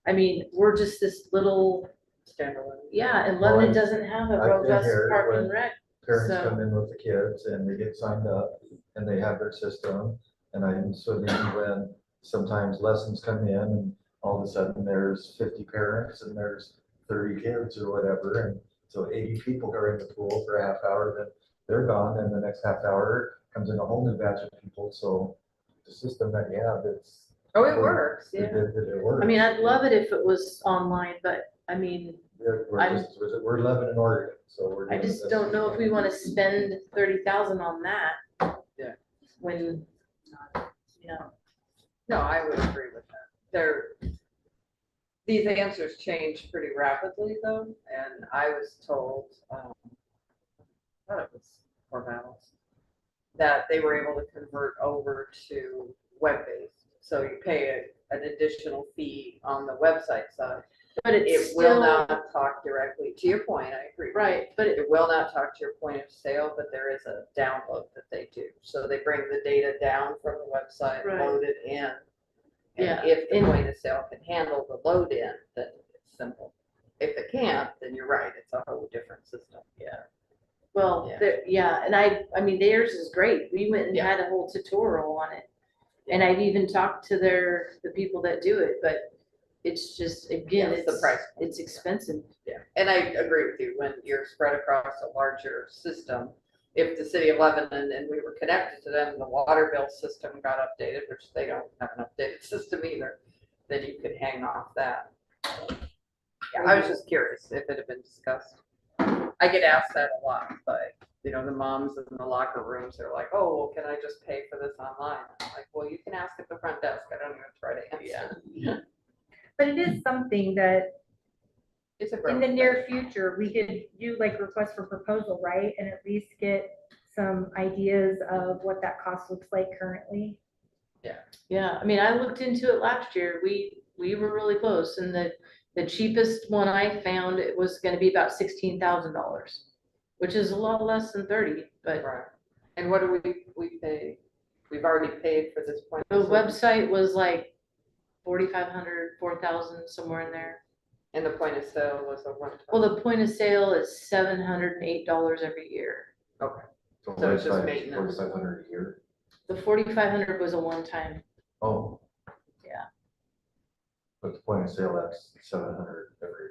I mean, we're just this little, Standalone. yeah, and Well, Lebanon doesn't have a I've been robust here park and when rec. Parents So- come in with the kids and they get signed up and they have their system. And so then when sometimes lessons come in and all of a sudden there's 50 parents and there's 30 kids or whatever. And so 80 people are in the pool for a half hour, then they're gone. And the next half hour comes in a whole new batch of people. So the system that you have, Oh, it works, it, yeah. it works. I mean, I'd love it if it was online, but I mean, We're living in Oregon, so we're. I doing just this. don't know if we wanna spend 30,000 on that. Yeah. When, you know, No, I would agree with that. These answers change pretty rapidly though, and I was told, I thought it was Corvallis, that they were able to convert over to web-based. So you pay an additional fee on the website side. but it's It will still, not talk directly to your point, I agree. right, but it, It will not talk to your point of sale, but there is a download that they do. So they bring the data down from the website, Right. load it in. Yeah, And if the and- point of sale can handle the load in, then it's simple. If it can't, then you're right, it's a whole different system. Yeah. well, Yeah. there, yeah, and I mean, theirs is great. We went and Yeah. had a whole tutorial on it. And I've even talked to the people that do it, but it's just, again, Yeah, it's the it's, price. it's expensive. Yeah, and I agree with you, when you're spread across a larger system, if the city of Lebanon and we were connected to them, the water bill system got updated, which they don't have an updated system either, then you could hang off that. Yeah, I was just curious if it had been discussed. I get asked that a lot by you know, the moms in the locker rooms are like, oh, well, can I just pay for this online? I'm like, well, you can ask at the front desk. I don't even try to answer. But it is something that It's a in growth the near thing. future, we could do like request for proposal, right? And at least get some ideas of what that cost looks like currently. Yeah, I mean, I looked into it last year. We were really close and the cheapest one I found, it was gonna be about $16,000, which is a lot less than 30, but Right. And what do we pay? We've already paid for this point. the website was like 4,500, 4,000, somewhere in there. And the point of sale was a one. Well, the point of sale is $708 every year. So So it's just 45 maintenance. 4,500 a year. The 4,500 was a one-time. Oh. Yeah. But the point of sale, that's 700 every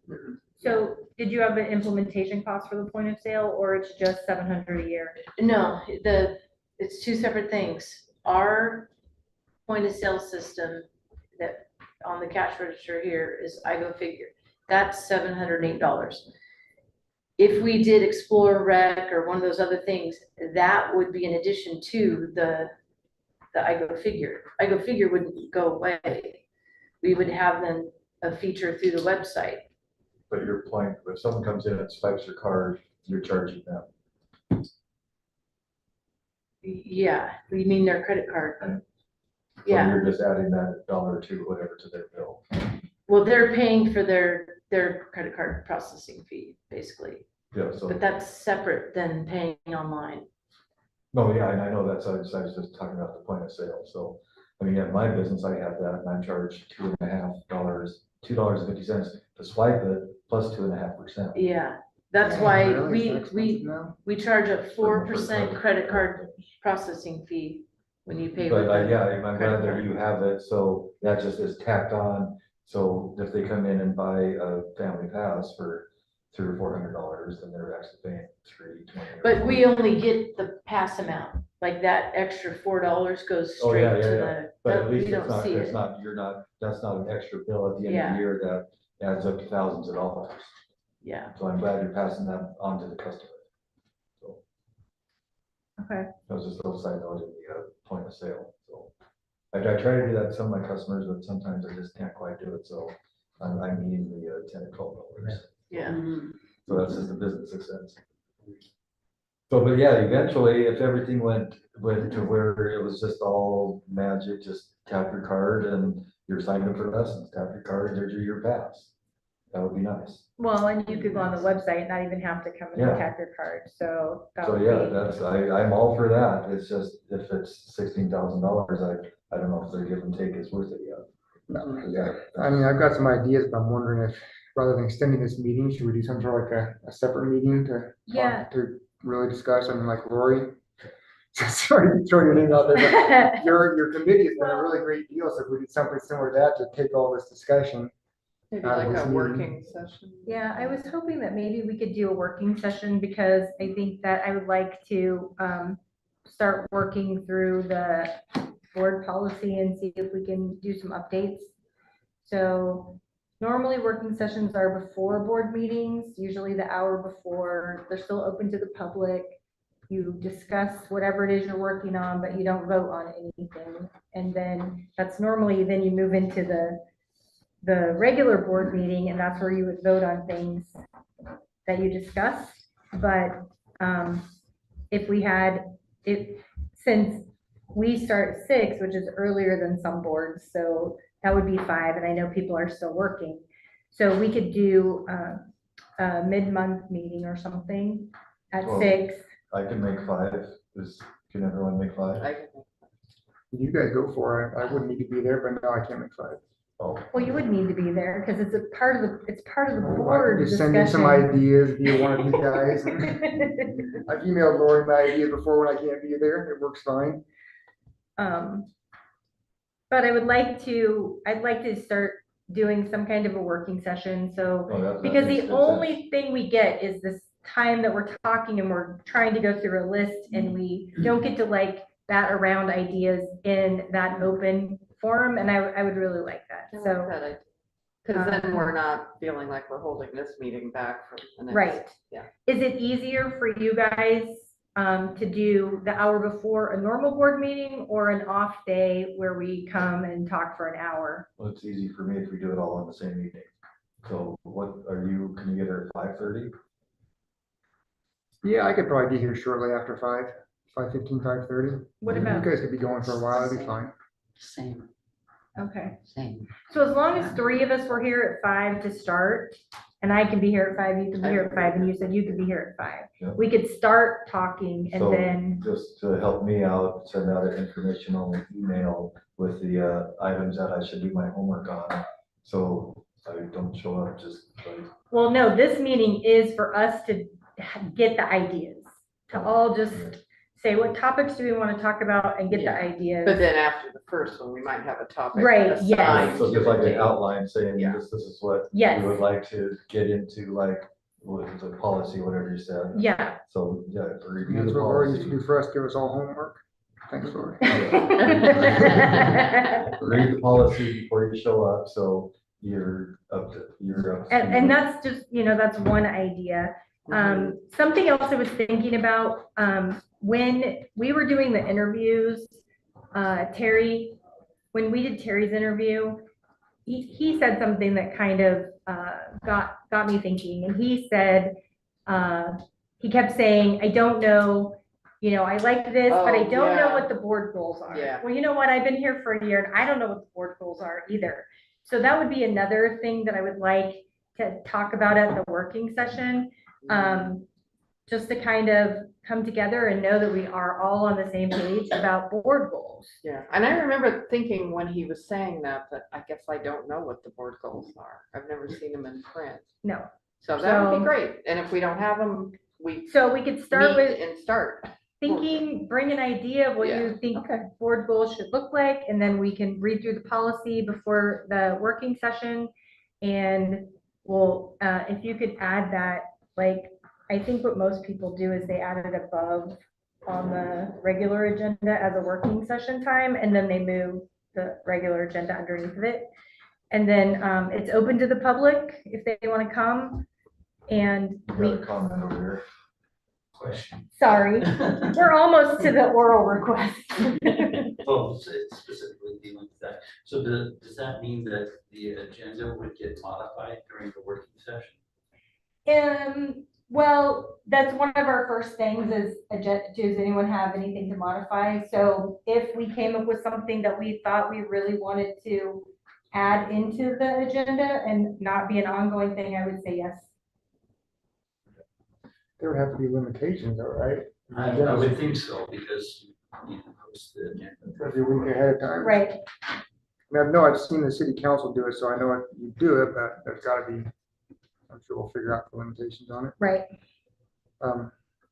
year. So did you have an implementation cost for the point of sale, or it's just 700 a year? No, it's two separate things. Our point of sale system that on the cash register here is iGoFigure. That's $708. If we did Explore Rec or one of those other things, that would be in addition to the iGoFigure. iGoFigure wouldn't go away. We would have then a feature through the website. But your point, if someone comes in and swipes your card, you're charging them. Yeah, you mean their credit card? So Yeah, you're just adding that dollar or two, whatever, to their bill. well, they're paying for their credit card processing fee, basically. Yeah, so, But that's separate than paying online. no, yeah, and I know that's, I was just talking about the point of sale, so, I mean, at my business, I have that, and I'm charged $2.50 to swipe it, plus 2.5%. Yeah, that's Yeah, why really? Is that we expensive now? we charge a For 4% credit card processing fee when you pay with But, the yeah, I'm credit glad that card. you have it, so that just is tacked on, so if they come in and buy a family pass for $300 or $400, then they're actually paying $320. But we only get the pass amount, like that extra $4 goes Oh, straight yeah, to yeah, yeah. the, But at we least don't see it's it. not, that's not an extra bill at the end of Yeah. the year that adds up to thousands of dollars. Yeah, So I'm glad you're passing that on to the customer. So Okay. that was just a little side note in the point of sale, so. I try to do that to some of my customers, but sometimes I just can't quite do it, so I'm needing the $10 or $12. yeah. So that's just a business expense. So, but yeah, eventually, if everything went to where it was just all magic, just tap your card and you're signed up for lessons, tap your card, there's your pass. That would be nice. Well, and you could go on the website and not even have to come and Yeah. tap your card, so. that So would yeah, be- I'm all for that. It's just, if it's $16,000, I don't know if the give and take is worth it yet. Yeah. I mean, I've got some ideas, but I'm wondering if, rather than extending this meeting, should we do some sort of like a separate meeting to Yeah. talk, to really discuss, I mean, like Lori? Sorry to throw your name out there, but your committee has done a really great deal, so if we did something similar to that, to take all this discussion. Maybe Out of like this a meeting. working session. Yeah, I was hoping that maybe we could do a working session, because I think that I would like to start working through the board policy and see if we can do some updates. So normally working sessions are before board meetings, usually the hour before. They're still open to the public. You discuss whatever it is you're working on, but you don't vote on anything. And then that's normally, then you move into the regular board meeting, and that's where you would vote on things that you discuss. But if we had, since we start at 6, which is earlier than some boards, so that would be 5, and I know people are still working. So we could do a mid-month meeting or something at Well, 6. I can make 5. Can everyone make 5? I can- You guys go for it, I wouldn't need to be there, but no, I can't make 5. Oh, Well, you would need to be there, because it's part of the board Just send in some discussion. ideas, via one of you guys. I've emailed Lori my ideas before when I can't be there, it works fine. But I'd like to start doing some kind of a working session, so, oh, that because makes the good only thing we get is this time that we're talking and we're trying to go through a list, and we don't get to like bat around ideas in that open forum, and I would really like that, I like so. that idea. Cause then we're not feeling like we're holding this meeting back from the next. Right. Yeah. Is it easier for you guys to do the hour before a normal board meeting or an off day where we come and talk for an hour? Well, it's easy for me if we do it all on the same evening. So can you get her at 5:30? Yeah, I could probably be here shortly after 5:15, 5:30. What You about, guys could be going for a while, it'd be fine. Same, okay. same. So as long as three of us were here at 5 to start, and I can be here at 5, you can be here at 5, and you said you could be here at 5. Yeah. We could start talking and So then, just to help me out, send out an informational email with the items that I should do my homework on. So I don't show up just like, well, no, this meeting is for us to get the ideas, to all just say, what topics do we want to talk about and get the Yeah. ideas. But then after the first one, we might have a topic. Right, yes. assigned so to just a like an date. outline saying, Yeah. this is what Yes. we would like to get into, like, what is it, policy, whatever you said. Yeah. So, yeah, review That's the what Laura used to policy. do for us, give us all homework. Thanks, Laura. Read the policy before you show up, so you're up to. And that's just, that's one idea. Something else I was thinking about, when we were doing the interviews, Terry, when we did Terry's interview, he said something that kind of, got me thinking, and he said, he kept saying, I don't know, I like this, but I Oh, don't know yeah. what the board goals are. Yeah. Well, you know what? I've been here for a year and I don't know what the board goals are either. So that would be another thing that I would like to talk about at the working session. Just to kind of come together and know that we are all on the same page about board goals. Yeah, and I remember thinking when he was saying that I guess I don't know what the board goals are. I've never seen them in print. No. So that would So- be great. And if we don't have them, we So we could start meet with and start. thinking, bring an idea of what Yeah. you think board goals should look like, and then we can read through the policy before the working session. And we'll, if you could add that, like, I think what most people do is they add it above on the regular agenda as a working session time, and then they move the regular agenda underneath of it. And then, it's open to the public if they want to come. And Got we, a comment over here. Question. sorry, we're almost to the oral request. Oh, it's specifically dealing with that. So does that mean that the agenda would get modified during the working session? Well, that's one of our first things is, does anyone have anything to modify? So if we came up with something that we thought we really wanted to add into the agenda and not be an ongoing thing, I would say yes. There would have to be limitations, though, right? I would think so, because you can post the agenda. Every week ahead of time. Right, I mean, I've seen the city council do it, so I know if you do it, but there's gotta be, I'm sure we'll figure out the limitations on it. right.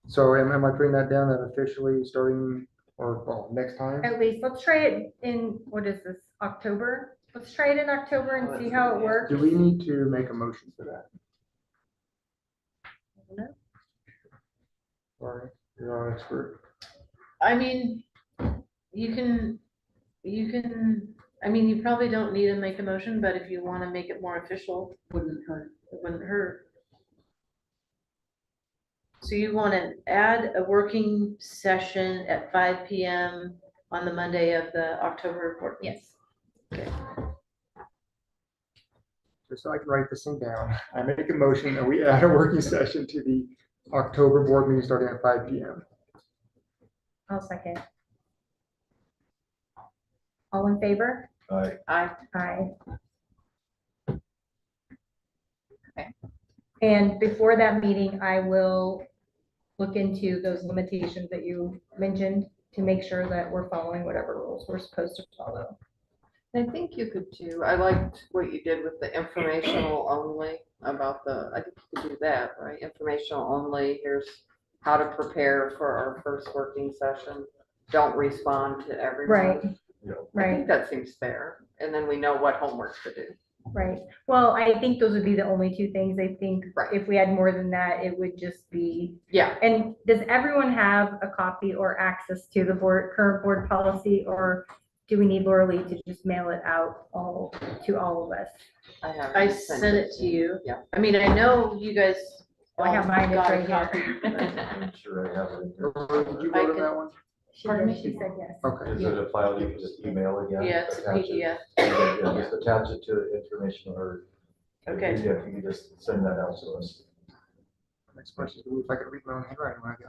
So am I putting that down that officially starting, or, well, next time? At least, let's try it in, what is this, October? Let's try it in October and see how it works. Do we need to make a motion for that? Sorry, you're our expert. I mean, you probably don't need to make a motion, but if you want to make it more official, Wouldn't hurt. it wouldn't hurt. So you want to add a working session at 5 PM on the Monday of the October board meeting? Yes. Just so I can write this thing down, I make a motion that we add a working session to the October board meeting starting at 5 PM. I'll second. All in favor? Aye. Aye. Okay. And before that meeting, I will look into those limitations that you mentioned to make sure that we're following whatever rules we're supposed to follow. I think you could do, I liked what you did with the informational only about I think you could do that, right? Informational only, here's how to prepare for our first working session. Don't respond to everyone. Right, Yeah. I right, think that seems fair. And then we know what homework to do. right. Well, I think those would be the only two things. I think Right. if we had more than that, it would just be, Yeah, and does everyone have a copy or access to the current board policy, or do we need Laura Lee to just mail it out to all of us? I have. I sent it to you. Yeah. I mean, I know you guys. I have mine, it's got a right here. copy. I'm sure I have it. here. Laura, did you I vote on can- that one? She Pardon did, me? she said yes. Okay. Is it a file you can just email again? Yeah, it's a Attach it? PDF. Yeah, just attach it to information or. Okay. PDF, you can just send that out to us. Next question is if I could read my own handwriting when I get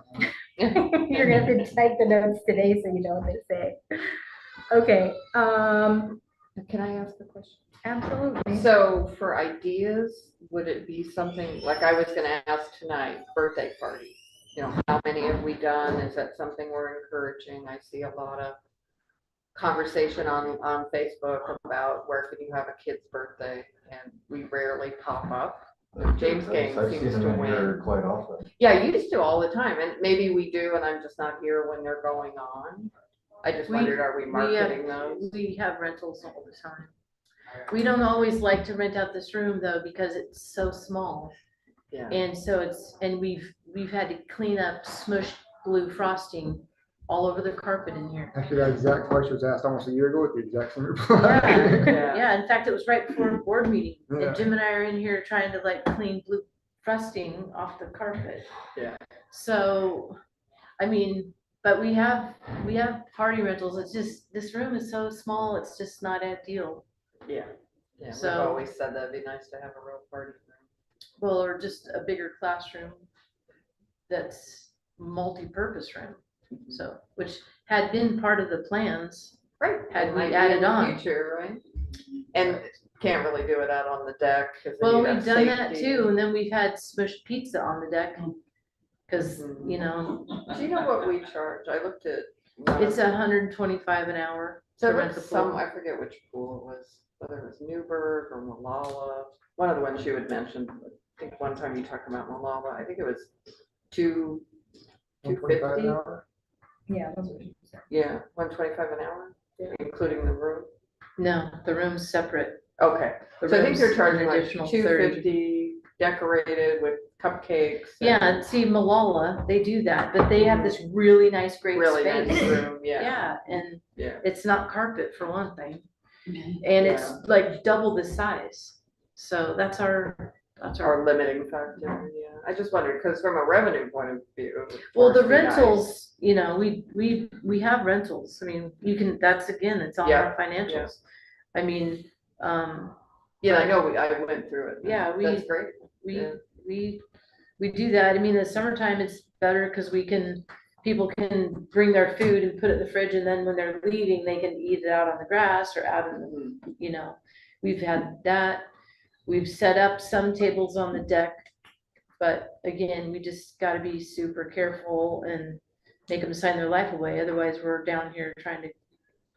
home. You're gonna have to type the notes today so you know what they say. Okay, Can I ask a question? absolutely. So for ideas, would it be something, like I was gonna ask tonight, birthday party? You know, how many have we done? Is that something we're encouraging? I see a lot of conversation on Facebook about where can you have a kid's birthday, and we rarely pop up. James Gang I've seems seen to them in here win. quite often. Yeah, I used to all the time, and maybe we do, and I'm just not here when they're going on. I just We- wondered, are we we, marketing those? We have rentals all the time. We don't always like to rent out this room though, because it's so small. Yeah. And so we've had to clean up smushed glue frosting all over the carpet in here. Actually, that exact question was asked almost a year ago with the exact same reply. Yeah. Yeah, in fact, it was right before a board meeting, Yeah. and Jim and I are in here trying to like clean blue frosting off the carpet. Yeah. So, I mean, but we have party rentals, it's just, this room is so small, it's just not ideal. Yeah, we've So- always said that'd be nice to have a real party room. Well, or just a bigger classroom that's multi-purpose room, so, which had been part of the plans. Right. Had It we might be added in the on. Future, right? And can't really do it out on the deck. 'Cause then Well, you'd have we've done that safety. too, and then we've had smushed pizza on the deck, cause, Mhm. you know, Do you know what we charge? I looked at. one it's of- $125 an hour to So rent the some, pool. I forget which pool it was, whether it was Newburgh or Malala, one of the ones you had mentioned. I think one time you talked about Malala, I think it was two, 125 an 250? hour? Yeah, that's what she said. Yeah, 125 an hour, including the room. No, the room's separate. Okay, The so I think room's they're an charging like additional 250, decorated with cupcakes. Yeah, and and see, Malala, they do that, but they have this really nice, great Really nice space. room, yeah, Yeah, and yeah. it's not carpet for one thing, and it's Yeah. like double the size. So that's our, Our limiting factor, yeah. I just wondered, because from a revenue point of view. it would well, of the course be nice. rentals, you know, we have rentals. I mean, you can, that's again, it's on Yeah, our financials. I mean, Yeah, I know, I went through it. Yeah, That's great. we, Yeah. we do that. I mean, in the summertime, it's better because people can bring their food and put it in the fridge, and then when they're leaving, they can eat it out on the grass or out in the, Mhm. you know, we've had that. We've set up some tables on the deck, but again, we just gotta be super careful and make them sign their life away. Otherwise, we're down here trying to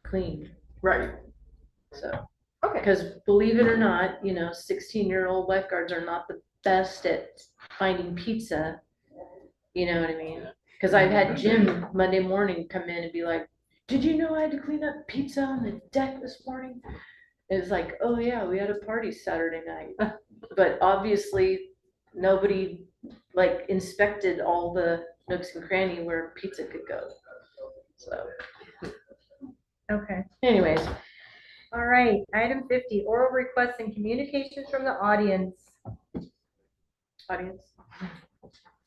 clean, Right, so. okay. Because believe it or not, you know, 16-year-old lifeguards are not the best at finding pizza. You know what I mean? Because I've had Jim Monday morning come in and be like, did you know I had to clean up pizza on the deck this morning? It's like, oh yeah, we had a party Saturday night. But obviously, nobody like inspected all the nooks and cranny where pizza could go. So Okay, anyways, all right, item 50, oral requests and communications from the audience. audience.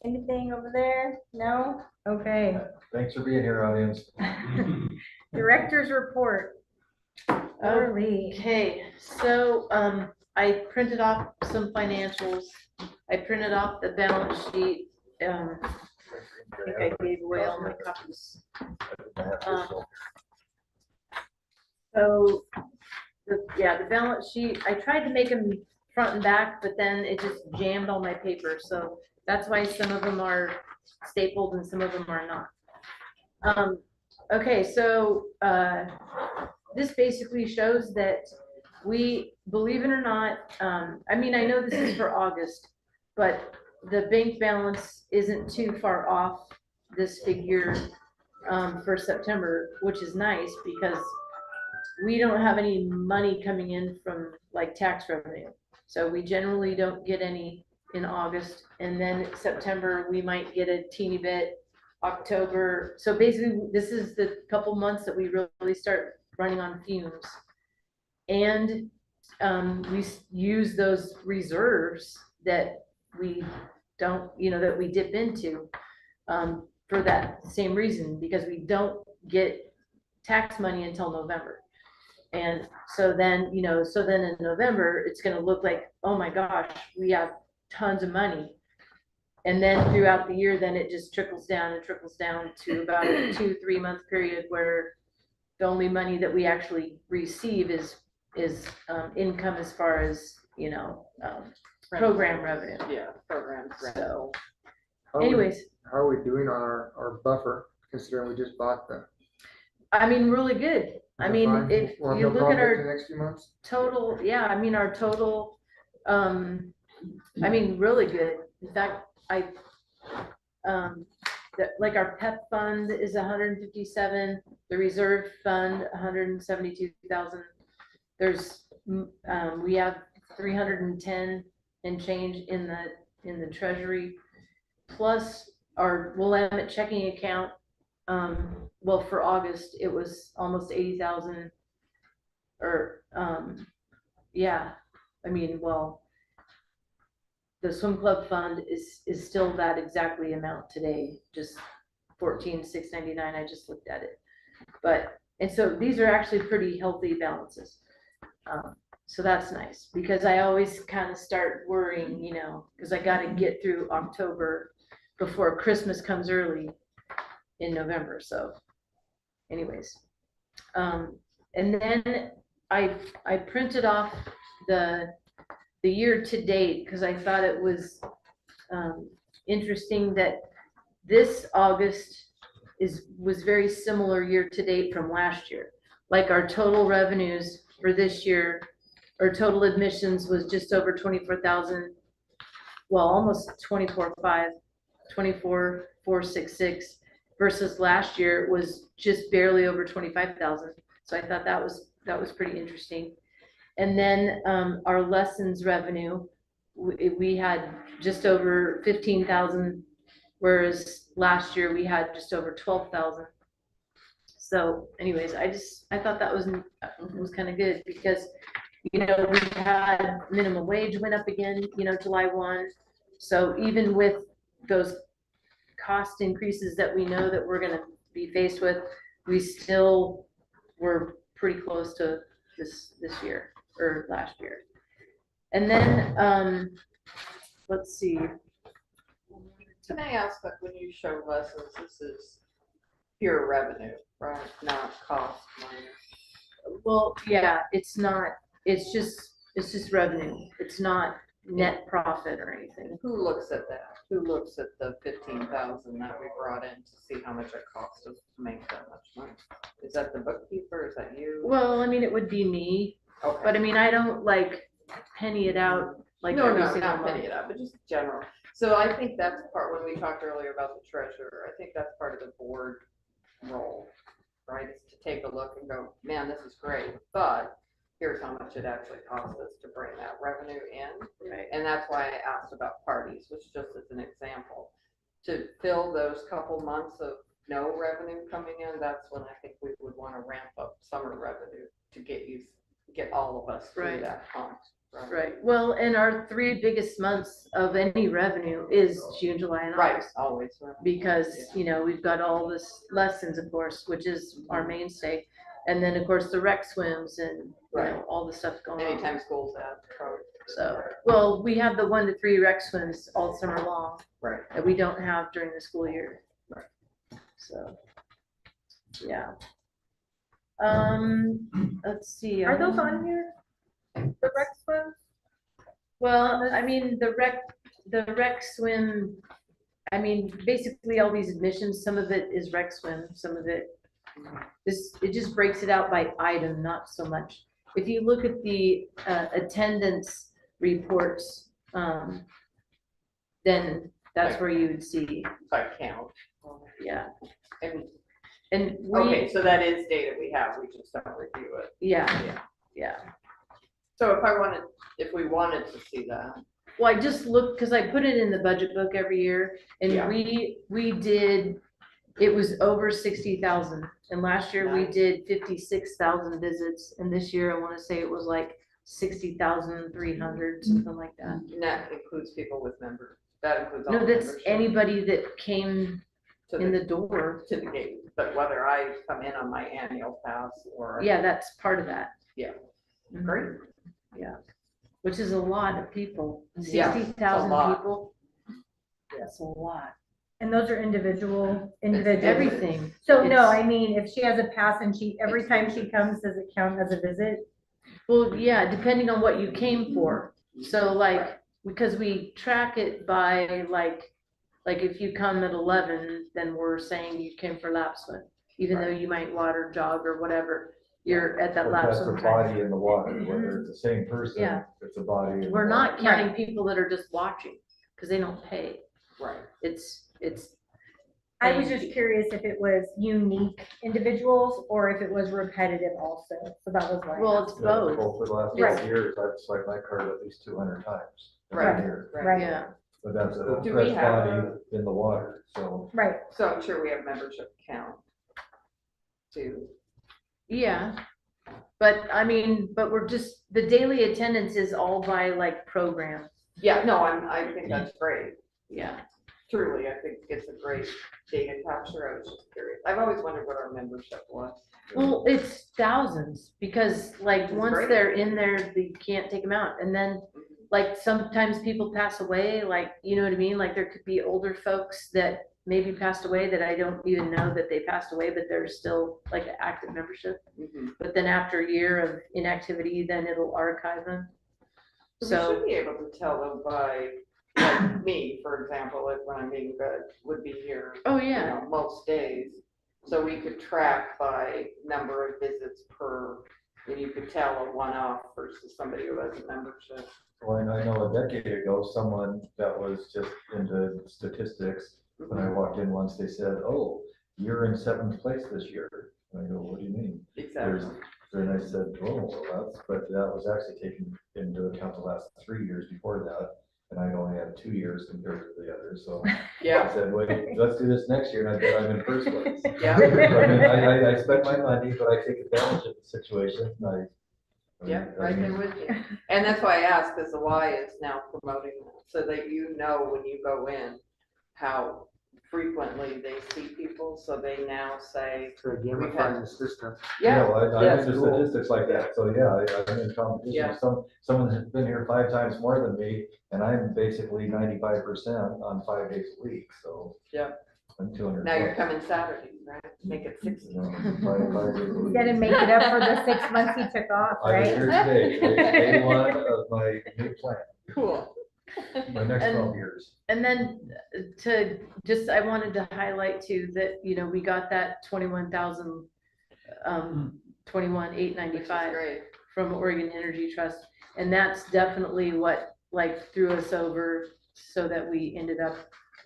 Anything over there? No? Okay. Thanks for being here, audience. Director's report. Laura Lee. Okay, so, I printed off some financials. I printed off the balance sheet. I think I gave away all my copies. So, the balance sheet, I tried to make them front and back, but then it just jammed all my papers, so that's why some of them are stapled and some of them are not. Okay, so, this basically shows that we, believe it or not, I mean, I know this is for August, but the bank balance isn't too far off this figure for September, which is nice because we don't have any money coming in from like tax revenue. So we generally don't get any in August, and then September, we might get a teeny bit, October. So basically, this is the couple months that we really start running on fumes. And, we use those reserves that we don't, that we dip into, for that same reason, because we don't get tax money until November. And so then, in November, it's gonna look like, oh my gosh, we have tons of money. And then throughout the year, then it just trickles down to about a 2-3 month period where the only money that we actually receive is income as far as, program revenue. Yeah, programs. So How are we- anyways, How are we doing on our buffer, considering we just bought the? I mean, really good. I We're mean, fine? if We'll have you no look at problem for our the next few months? total, yeah, I mean, our total, really good. In fact, like our PEP fund is 157, the reserve fund, 172,000. There's, we have 310 and change in the treasury, plus our Willamette checking account. Well, for August, it was almost 80,000, or, yeah, I mean, well, the swim club fund is still that exactly amount today, just 14,699. I just looked at it. But, and so these are actually pretty healthy balances. So that's nice, because I always kind of start worrying, because I got to get through October before Christmas comes early in November. So anyways, and then I printed off the year to date, because I thought it was interesting that this August was very similar year to date from last year. Like our total revenues for this year, or total admissions, was just over 24,000. Well, almost 24,466, versus last year was just barely over 25,000. So I thought that was pretty interesting. And then our lessons revenue, we had just over 15,000, whereas last year we had just over 12,000. So anyways, I thought that was kind of good, because, we had minimum wage went up again, July 1. So even with those cost increases that we know that we're going to be faced with, we still were pretty close to this year, or last year. And then, let's see. Can I ask, but when you show lessons, this is pure revenue, right? Not cost minus. Well, yeah, it's not, it's just revenue. It's not net profit or anything. Who looks at that? Who looks at the 15,000 that we brought in to see how much it cost us to make that much money? Is that the bookkeeper? Is that you? Well, I mean, it would be me, Okay. but I mean, I don't like penny it out like No, every no, single not month. penny it up, but just general. So I think that's part, when we talked earlier about the treasurer, I think that's part of the board role, right? Is to take a look and go, man, this is great, but here's how much it actually costs us to bring that revenue in. Right. And that's why I asked about parties, which just as an example, to fill those couple months of no revenue coming in, that's when I think we would want to ramp up summer revenue to get all of us through Right. that hump. Right. Well, and our 3 biggest months of any revenue is June, July, and Right, August. always. Right. Because, Yeah. we've got all this lessons, of course, which is our mainstay. And then, of course, the rec swims and, Right. all the stuff going on. Anytime school's out. probably. So, well, we have the 1 to 3 rec swims all summer long Right. that we don't have during the school year. Right. So, yeah. Let's see. Are those on here? The rec swim? Well, I mean, the rec swim, I mean, basically all these admissions, some of it is rec swim, some of it, it just breaks it out by item, not so much. If you look at the attendance reports, then that's where you would see, By count. yeah. And, And okay, we, so that is data we have, we just don't review it. yeah, yeah. So if we wanted to see that. Well, I just looked, because I put it in the budget book every year, and Yeah. we did It was over 60,000, and last year we Nice. did 56,000 visits, and this year I wanna say it was like 60,300, something like that. And that includes people with members, that includes all No, that's membership anybody that came to in the door. to the gate, but whether I come in on my annual pass or. Yeah, that's part of that. Yeah. Mhm. Great. Which is a lot of people, Yeah, it's a 60,000 lot. people. That's a lot. And those are individuals. Everything. So no, It's- I mean, if she has a pass and every time she comes, does it count as a visit? Well, yeah, depending on what you came for. So like, because we track it by like if you come at 11, then we're saying you came for lap swim. Even though you might water jog or whatever, you're at that But lap that's a swim time. body in the water, whether it's the same person, Yeah. it's a body. in the We're not water. counting people that are just watching, because they don't pay. Right. It's. I was just curious if it was unique individuals or if it was repetitive also. So that was why. Well, it's Yeah, both. For the last Right. 5 years, I've swiped my card at least 200 times. every Right. year. Right. Yeah. But that's a Do we fresh have body in the water, so. Right. So I'm sure we have membership count too. Yeah, but I mean, but we're just, the daily attendance is all by like program, Yeah, no, I think that's great. yeah. Truly, I think it's a great data capture. I was just curious. I've always wondered what our membership was. Well, it's thousands, because like, That's once great. they're in there, you can't take them out, and then, like, sometimes people pass away, like, you know what I mean, like, there could be older folks that maybe passed away that I don't even know that they passed away, but they're still like an active membership, Mhm. but then after a year of inactivity, then it'll archive them. We So, should be able to tell them by, like me, for example, if when I'm being good, would be here, oh, you yeah, know, most days. So we could track by number of visits per, and you could tell a one-off versus somebody who has a membership. Well, and I know a decade ago, someone that was just into statistics, when I walked in once, they said, oh, you're in 7th place this year. And I go, what do you mean? Exactly. And I said, oh, well, but that was actually taken into account the last 3 years before that. And I only had 2 years compared to the others, so I Yeah, said, wait, let's do this next year, and I bet I'm in 1st place. yeah, I mean, I spend my money, but I take advantage of the situation, and yeah, right there with you. And that's why I asked, because the Y is now promoting that, so that you know when you go in, how frequently they see people, so they now say, To gamify the system. Yeah, yeah, well, I'm that's into cool. statistics like that, so yeah, I'm in competition Yeah. with someone has been here 5 times more than me, and I'm basically 95% on 5 days a week, so. Yeah. I'm 200. Now you're bucks, coming Saturdays, right? Make it 60. you know, 5 days a week. Gotta make it up for the 6 months he took off, I was here right? today, day 1 of my new plan, Cool. my next And- 12 years. and then to just, I wanted to highlight too, that, you know, we got that 21,000, 21,895 Great. from Oregon Energy Trust. And that's definitely what like threw us over, so that we ended up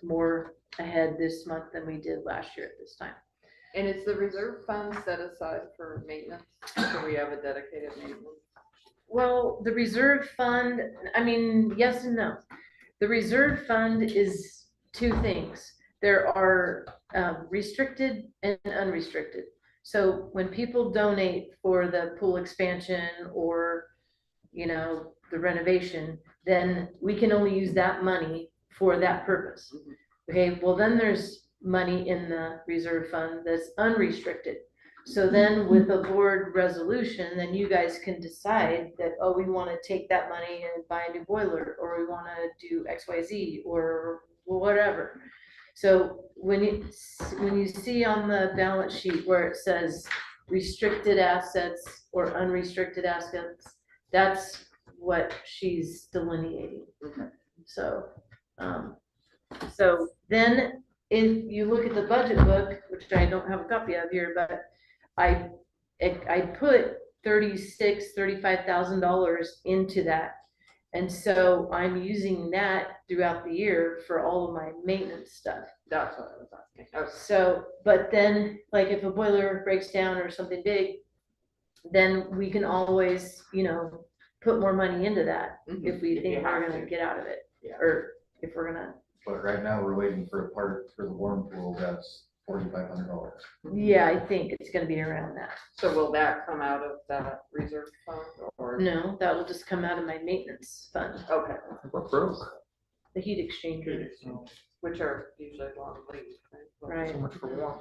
more ahead this month than we did last year at this time. And is the reserve fund set aside for maintenance? So we have a dedicated maintenance? Well, the reserve fund, I mean, yes and no. The reserve fund is two things. There are restricted and unrestricted. So when people donate for the pool expansion or, you know, the renovation, then we can only use that money for that purpose. Okay, well, then there's money in the reserve fund that's unrestricted. So then with a board resolution, then you guys can decide that, oh, we want to take that money and buy a new boiler, or we want to do X, Y, Z, or whatever. So when you see on the balance sheet where it says restricted assets or unrestricted assets, that's what she's delineating. Okay. So, so then if you look at the budget book, which I don't have a copy of here, but I put $35,000 into that. And so I'm using that throughout the year for all of my maintenance stuff. That's what I was asking. Okay. So, but then, like, if a boiler breaks down or something big, then we can always, you know, put more money into that if we If you think we're have gonna to. get out of it. Yeah. Or if we're gonna, But right now, we're waiting for a part for the warm pool that's $4,500. Yeah, I think it's gonna be around that. So will that come out of that reserve fund or? No, that will just come out of my maintenance fund, Okay. What broke? the heat exchanger. Which are usually long lead, right? Right. So much for one.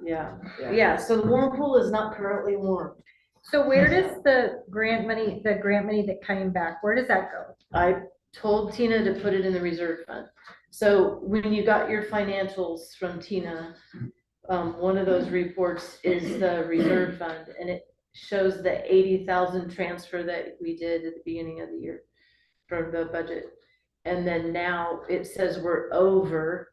Yeah, Yeah. yeah, so the warm pool is not currently warm. So where does the grant money that came back, where does that go? I told Tina to put it in the reserve fund. So when you got your financials from Tina, one of those reports is the reserve fund, and it shows the 80,000 transfer that we did at the beginning of the year from the budget. And then now it says we're over,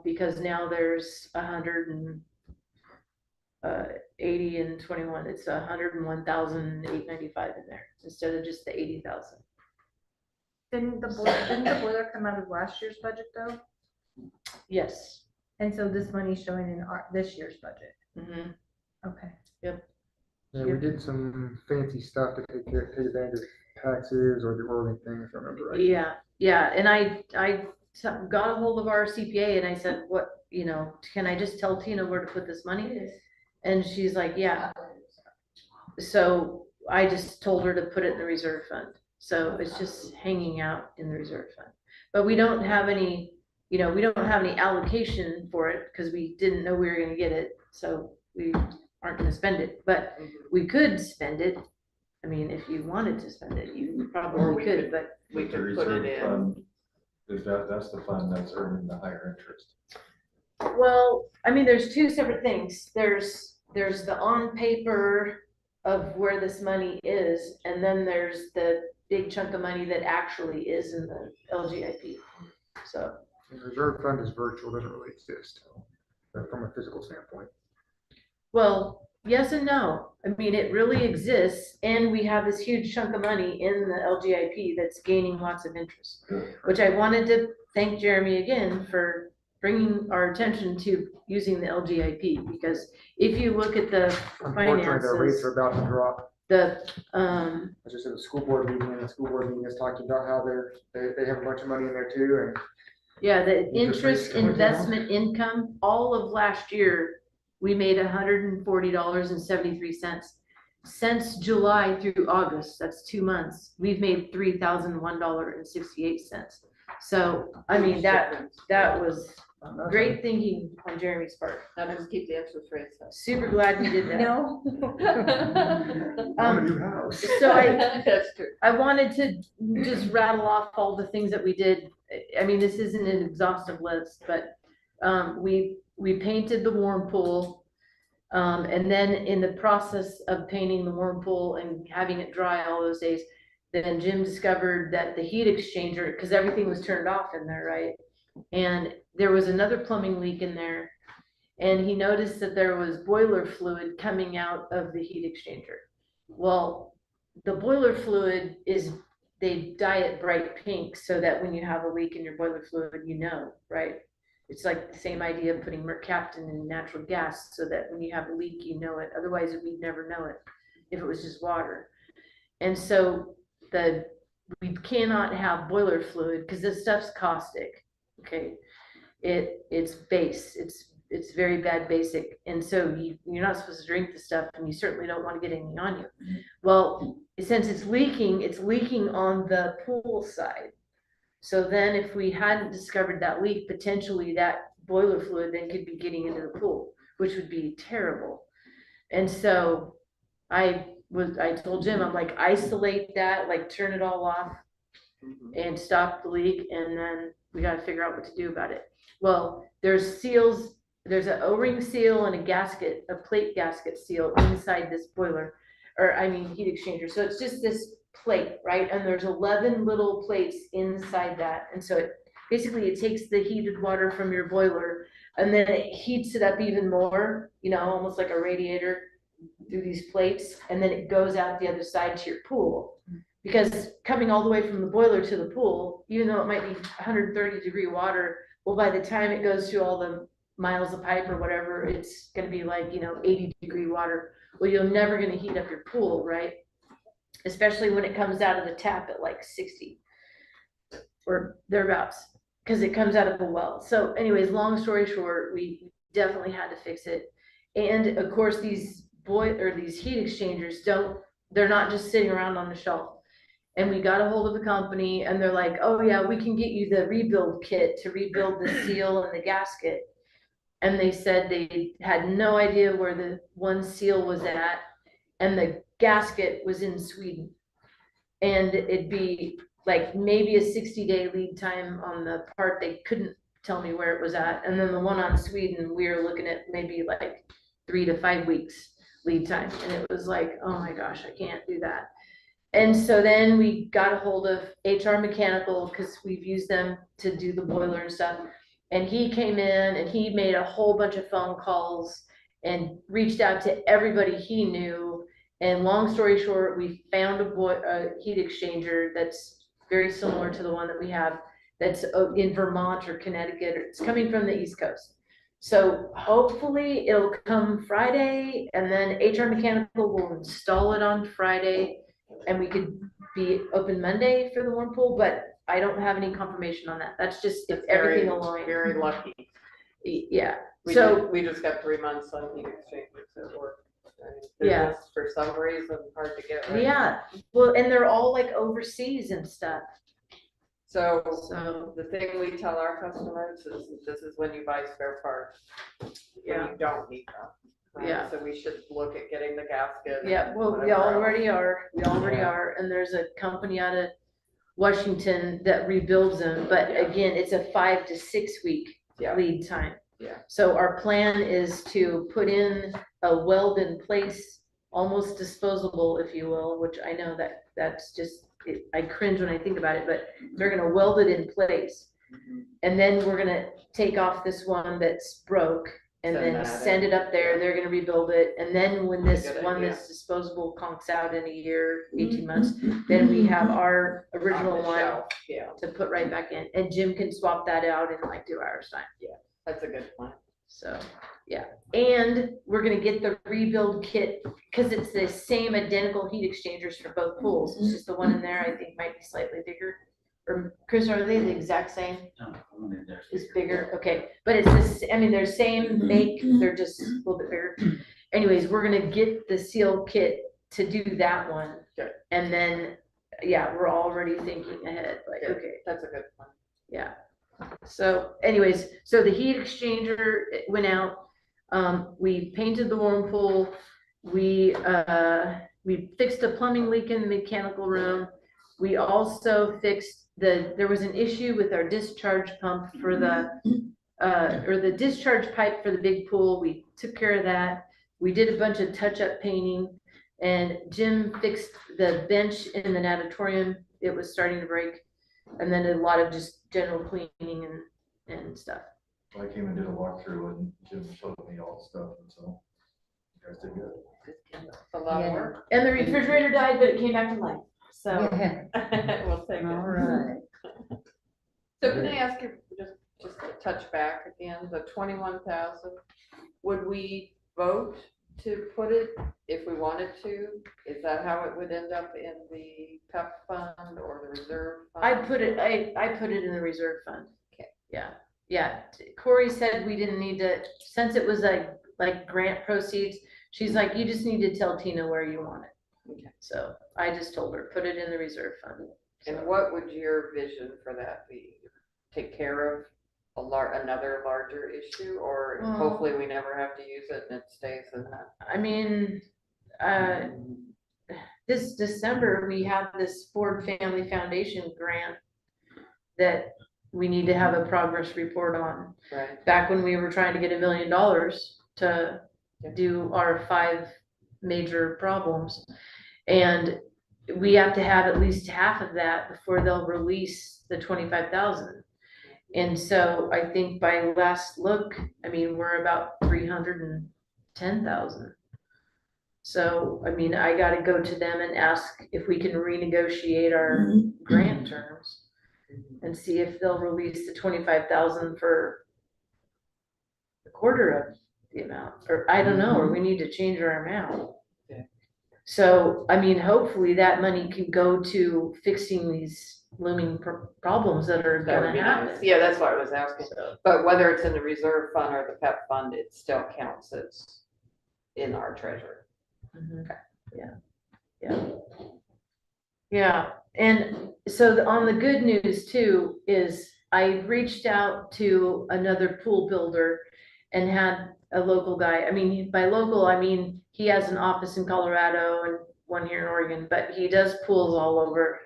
because now there's 180 and 21, it's 101,895 in there, instead of just the 80,000. Didn't the boiler come out of last year's budget though? Yes. And so this money's showing in this year's budget. Mhm. Okay. Yeah, we did some fancy stuff to take advantage of taxes or the Oregon thing, if I remember right. Yeah, and I got a hold of our CPA and I said, what, can I just tell Tina where to put this money? And she's like, yeah. So I just told her to put it in the reserve fund. So it's just hanging out in the reserve fund. But we don't have any, we don't have any allocation for it because we didn't know we were gonna get it. So we aren't gonna spend it, but we could spend it. I mean, if you wanted to spend it, you Or probably we could, could- but We The can put reserve it in. fund, that's the fund that's earning the higher interest. well, I mean, there's two separate things. There's the on paper of where this money is, and then there's the big chunk of money that actually is in the LGIP. So, The reserve fund is virtual, doesn't really exist from a physical standpoint. well, yes and no. I mean, it really exists, and we have this huge chunk of money in the LGIP that's gaining lots of interest, which I wanted to thank Jeremy again for bringing our attention to using the LGIP, because if you look at the Unfortunately, the rates finances, are about to drop. the, I just said the school board meeting, and the school board meeting is talking about how they have a bunch of money in there too, and yeah, the Interest rates interest coming down. investment income, all of last year, we made $140.73. Since July through August, that's 2 months, we've made $3,001.68. So, I mean, that was great thinking on Jeremy's part. Now just keep the interest rates up. Super glad we did that. No? I'm a new house. So That's true. I wanted to just rattle off all the things that we did. I mean, this isn't an exhaustive list, but we painted the warm pool. And then in the process of painting the warm pool and having it dry all those days, then Jim discovered that the heat exchanger, because everything was turned off in there, right? And there was another plumbing leak in there. And he noticed that there was boiler fluid coming out of the heat exchanger. Well, the boiler fluid they dye it bright pink so that when you have a leak in your boiler fluid, right? It's like the same idea of putting mercaptan in natural gas so that when you have a leak, you know it. Otherwise, we'd never know it if it was just water. And so we cannot have boiler fluid because this stuff's caustic. Okay, it's base. It's very bad basic, and so you're not supposed to drink the stuff, and you certainly don't want to get anything on you. Well, since it's leaking on the pool side. So then if we hadn't discovered that leak, potentially that boiler fluid then could be getting into the pool, which would be terrible. And so I told Jim, I'm like, isolate that, like turn it all off and stop the leak, and then we got to figure out what to do about it. Well, there's seals, there's an O-ring seal and a plate gasket seal inside this boiler, heat exchanger. So it's just this plate, right? And there's 11 little plates inside that. And so it takes the heated water from your boiler and then it heats it up even more, almost like a radiator through these plates. And then it goes out the other side to your pool. Because coming all the way from the boiler to the pool, even though it might be 130-degree water, well, by the time it goes through all the miles of pipe or whatever, it's going to be like, 80-degree water. Well, you're never going to heat up your pool, right? Especially when it comes out of the tap at like 60 or thereabouts, because it comes out of a well. So anyways, long story short, we definitely had to fix it. And of course, these heat exchangers they're not just sitting around on the shelf. And we got a hold of the company and they're like, oh yeah, we can get you the rebuild kit to rebuild the seal and the gasket. And they said they had no idea where the one seal was at, and the gasket was in Sweden. And it'd be like maybe a 60-day lead time on the part. They couldn't tell me where it was at. And then the one on Sweden, we were looking at maybe like 3 to 5 weeks lead time. And it was like, oh my gosh, I can't do that. And so then we got a hold of HR Mechanical, because we've used them to do the boiler and stuff. And he came in and he made a whole bunch of phone calls and reached out to everybody he knew. And long story short, we found a heat exchanger that's very similar to the one that we have, that's in Vermont or Connecticut. It's coming from the East Coast. So hopefully it'll come Friday, and then HR Mechanical will install it on Friday, and we could be open Monday for the Whirlpool, but I don't have any confirmation on that. That's just if everything aligns. Very lucky. Yeah, We so, we just got 3 months on heat exchangers at work. Yeah. They're just, for some reason, hard to get right. yeah, well, and they're all like overseas and stuff, So so, the thing we tell our customers is this is when you buy spare parts. Yeah. When you don't need them. right? Yeah. So we should look at getting the gasket. yeah, well, we whatever else. already are, Yeah. and there's a company out of Washington that rebuilds them, but Yeah. again, it's a 5 to 6 week Yeah. lead time. Yeah. So our plan is to put in a weld in place, almost disposable, if you will, which I know that's just, I cringe when I think about it, but they're gonna weld it in place. And then we're gonna take off this one that's broke and Send then that send in. it up there, they're gonna rebuild it. And then when this Good one idea. that's disposable conks out in a year, 18 months, then we have our Off original the one shelf, yeah, to put right back in. And Jim can swap that out in like 2 hours time. that's a good plan. So, yeah, and we're gonna get the rebuild kit, cause it's the same identical heat exchangers for both pools, it's just the one in there I think might be slightly bigger. Or Chris, are they the exact same? No, one in there's Is bigger, okay, but it's this, I mean, they're same make, they're just a little bit bigger. Anyways, we're gonna get the seal kit to do that one. Good. And then, yeah, we're already thinking ahead, like, Good. okay. That's a good plan. Yeah. So anyways, so the heat exchanger went out. We painted the Whirlpool. We fixed a plumbing leak in the mechanical room. We also fixed there was an issue with our discharge pump for or the discharge pipe for the big pool. We took care of that. We did a bunch of touch-up painting, and Jim fixed the bench in the natatorium. It was starting to break. And then a lot of just general cleaning and stuff. I came and did a walkthrough and Jim showed me all the stuff, and so you guys did good. It's a lot of Yeah. work. And the refrigerator died, but it came back to life, so. Yeah, We'll take it. all right. So can I ask you, just to touch back again, the 21,000, would we vote to put it if we wanted to? Is that how it would end up in the PEP fund or the reserve fund? I put it in the reserve fund. Okay. Yeah. Corey said we didn't need to, since it was like grant proceeds, she's like, you just need to tell Tina where you want it. Okay. So I just told her, put it in the reserve fund. And what would your vision for that be? Take care of another larger issue, or Well- hopefully we never have to use it and it stays in that? I mean, this December, we have this Ford Family Foundation grant that we need to have a progress report on. Right. Back when we were trying to get $1 million to do our 5 major problems. And we have to have at least half of that before they'll release the 25,000. And so I think by last look, I mean, we're about 310,000. So, I mean, I gotta go to them and ask if we can renegotiate our grant terms and see if they'll release the 25,000 for a quarter of the amount, or I don't know, or we need to change our amount. Yeah. So, I mean, hopefully that money can go to fixing these looming problems that are That would gonna be happen. nice. Yeah, that's what I was asking. So, But whether it's in the reserve fund or the PEP fund, it still counts as in our treasury. mhm. Yeah, and so on the good news too is I reached out to another pool builder and had a local guy, I mean, by local, I mean, he has an office in Colorado and one here in Oregon, but he does pools all over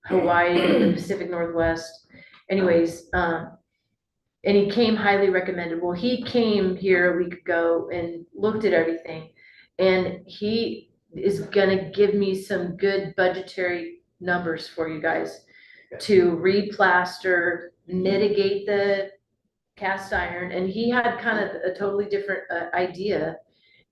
Hawaii, the Pacific Northwest. Anyways, and he came highly recommended. Well, he came here a week ago and looked at everything. And he is gonna give me some good budgetary numbers for you guys to replaster, mitigate the cast iron. And he had kind of a totally different idea.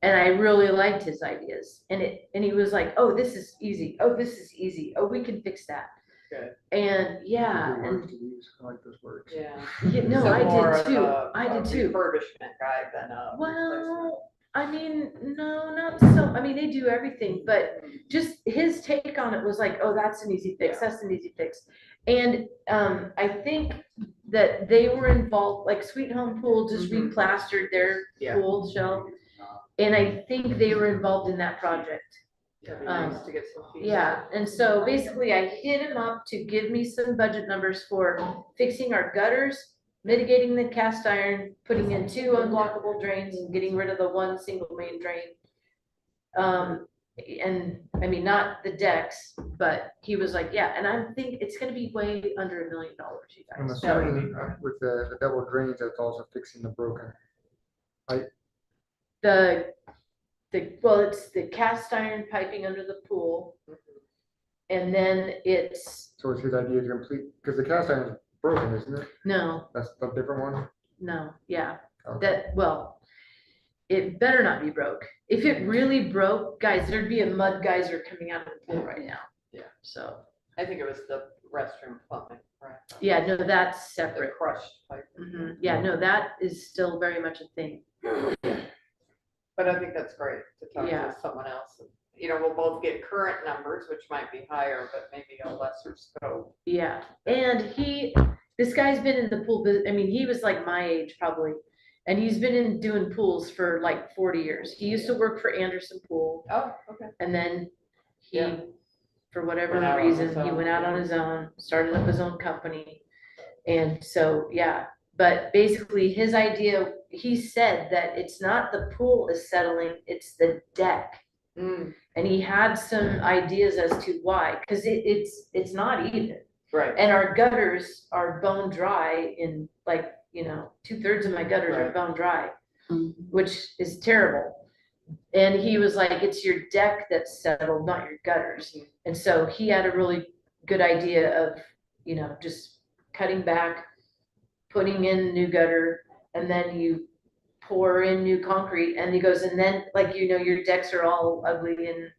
And I really liked his ideas. And he was like, oh, this is easy. Oh, this is easy. Oh, we can fix that. Good. And yeah, Good and words to use. I like those words. Yeah. yeah, no, So I more did of too. a- I a did too. Refurbishment guy than a replacement. Well, I mean, no, not so, I mean, they do everything, but just his take on it was like, oh, that's an easy fix, that's an easy fix. And, I think that they were involved, like Sweet Home Pool just Mhm. replastered their Yeah. pool shell. And I think they were involved in that project. It'd be nice to get some feedback. Yeah, and so basically I hit him up to give me some budget numbers for fixing our gutters, mitigating the cast iron, putting in 2 unblockable drains and getting rid of the 1 single main drain. And I mean, not the decks, but he was like, yeah, and I think it's gonna be way under $1 million, you I'm guys. assuming with the double drains, that's also fixing the broken. Well, it's the cast iron piping under the pool. And then it's, So it's his idea to complete, because the cast iron is broken, isn't it? no, That's a different one? no, yeah. Okay. That, well, it better not be broke. If it really broke, guys, there'd be a mud geyser coming out of the pool right now. Yeah. So, I think it was the restroom plumbing, right? yeah, no, that's The separate. crushed pipe. Yeah, no, that is still very much a thing. But I think that's great to talk Yeah. to someone else. You know, we'll both get current numbers, which might be higher, but maybe a lesser scope. Yeah, and this guy's been in the pool, I mean, he was like my age probably. And he's been in doing pools for like 40 years. He used to work for Anderson Pool. Oh, okay. And then he, Yeah. for whatever Went out on reason, his he own. went out on his own, started up his own company. And so, yeah, but basically his idea, he said that it's not the pool is settling, it's the deck. Mm, And he had some ideas as to why, because it's not even. right. And our gutters are bone dry in like, 2/3 of my gutters are Right. bone dry, which is terrible. And he was like, it's your deck that's settled, not your gutters. And so he had a really good idea of, just cutting back, putting in new gutter, and then you pour in new concrete. And he goes, and then like, your decks are all ugly and,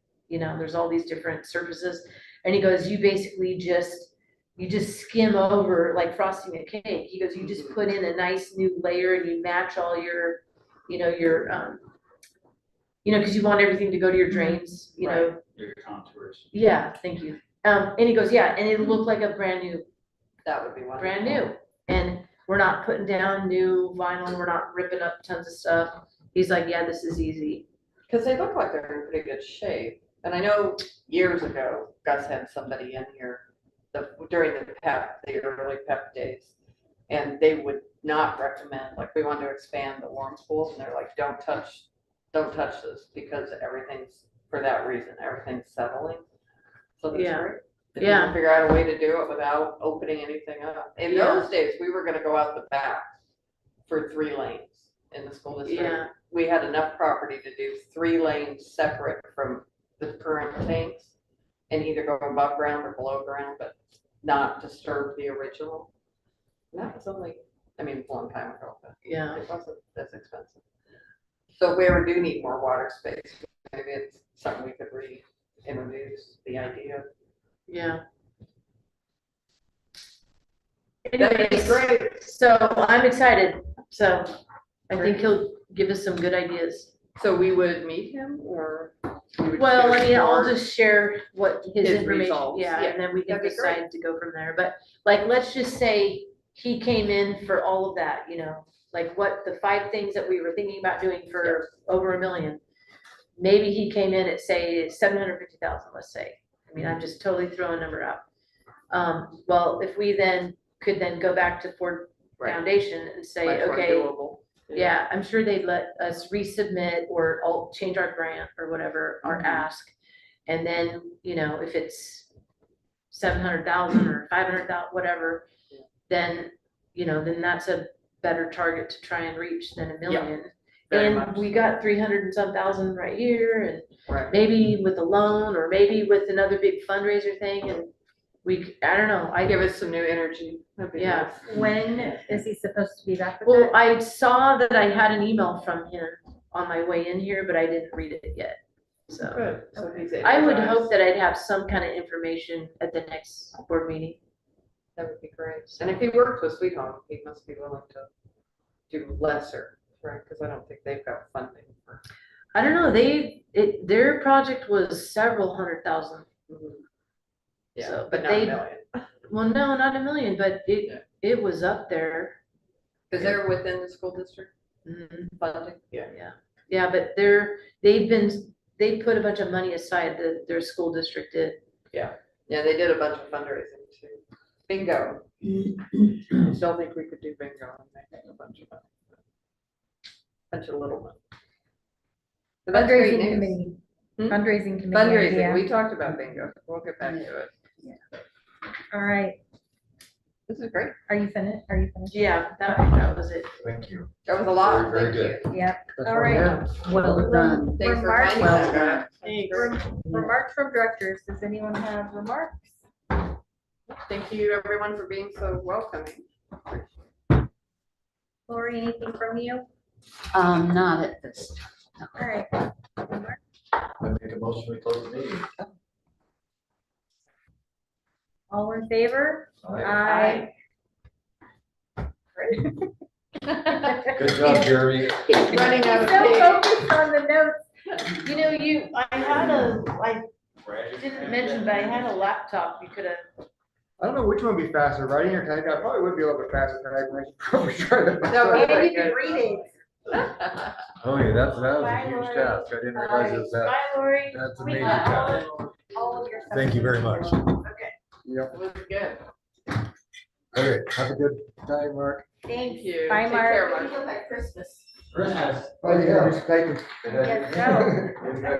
there's all these different surfaces. And he goes, you basically you just skim over like frosting a cake. He goes, you just put in a nice new layer and you match all your, because you want everything to go to your drains, Right. Your contours. Yeah, thank you. And he goes, yeah, and it looked like a brand new. That would be wonderful. Brand new. And we're not putting down new vinyl, we're not ripping up tons of stuff. He's like, yeah, this is easy. Because they look like they're in pretty good shape. And I know years ago, Gus had somebody in here during the PEP, the early PEP days. And they would not recommend, like, we wanted to expand the warm pools, and they're like, don't touch this, because everything's, for that reason, everything's settling. So that's Yeah. great. If you Yeah. can figure out a way to do it without opening anything up. In Yeah. those days, we were gonna go out the back for 3 lanes in the school district. Yeah. We had enough property to do 3 lanes separate from the current tanks, and either go above ground or below ground, but not disturb the original. And that was only, I mean, a long time ago, but Yeah. it wasn't as expensive. So if we ever do need more water space, maybe it's something we could reintroduce the idea. Yeah. That'd be Anyways, great. so I'm excited. So I think he'll give us some good ideas. So we would meet him, or you would Well, I share mean, I'll your- just share what his His information, results. yeah, Yeah, and then we can that'd be great. decide to go from there. But like, let's just say he came in for all of that, you know, like what the 5 things that we were thinking about doing for over $1 million. Maybe he came in at say 750,000, let's say. I mean, I'm just totally throwing a number out. Well, if we then could then go back to Ford Right. Foundation and say, Much more okay, doable. yeah, I'm sure they'd let us resubmit or change our grant or whatever, our Mhm. ask. And then, you know, if it's 700,000 or 500,000, whatever, then, you know, then that's a better target to try and reach than $1 million. Very And much we so. got 300 and some thousand right here, and Right. maybe with a loan, or maybe with another big fundraiser thing, and I don't know, Give us some new energy. That'd be Yeah. nice. When is he supposed to be back with well, that? I saw that I had an email from him on my way in here, but I didn't read it yet, so. Good. So he's I would energized. hope that I'd have some kind of information at the next board meeting. That would be great. And if he worked with Sweet Home, he must be willing to do lesser, right? Because I don't think they've got funding for. I don't know, their project was several 100,000. Yeah, So, but but not a they- million. Well, no, not $1 million, but Yeah. it was up there. Because they're within the school district Mhm. funding. Yeah. Yeah, but they put a bunch of money aside, their school district did. Yeah, they did a bunch of fundraising too. Bingo. Still think we could do bingo and make a bunch of money. Bunch of little money. But that's great Fundraising news. committee, Hmm? fundraising committee Fundraising, idea. we talked about bingo. We'll get back to it. All right, This is great. are you finished? Are you finished? Yeah, that was it. Thank you. That was a lot. Very, Thank very you. Yep, That's all what I right. had. Well done. Thanks for Remarks? finding Well that. done. Remarks from directors, does anyone have remarks? Thank you, everyone, for being so welcoming. Lori, anything from you? Not at this time. All right. I make a motion to close the meeting. All in favor? Aye. Good job, Jeremy. He's running out of So paper. focused on the notes. You know, I didn't mention, but I had a laptop, you could have. I don't know which one would be faster, writing or typing. I probably would be a little bit faster typing. I should probably try that. No, And very you can good. read it. Oh, yeah, that was Bye, a huge Lori. task. I didn't realize it was that. Bye, Lori. That's a We major got task. all of your stuff. Thank you very much. Yep. It was good. Okay, have a good time, Mark. Thank you. Bye, Take Mark. care, Mark. Feel like Christmas. Christmas. Oh, yeah, just typing. Yes, go. Good night.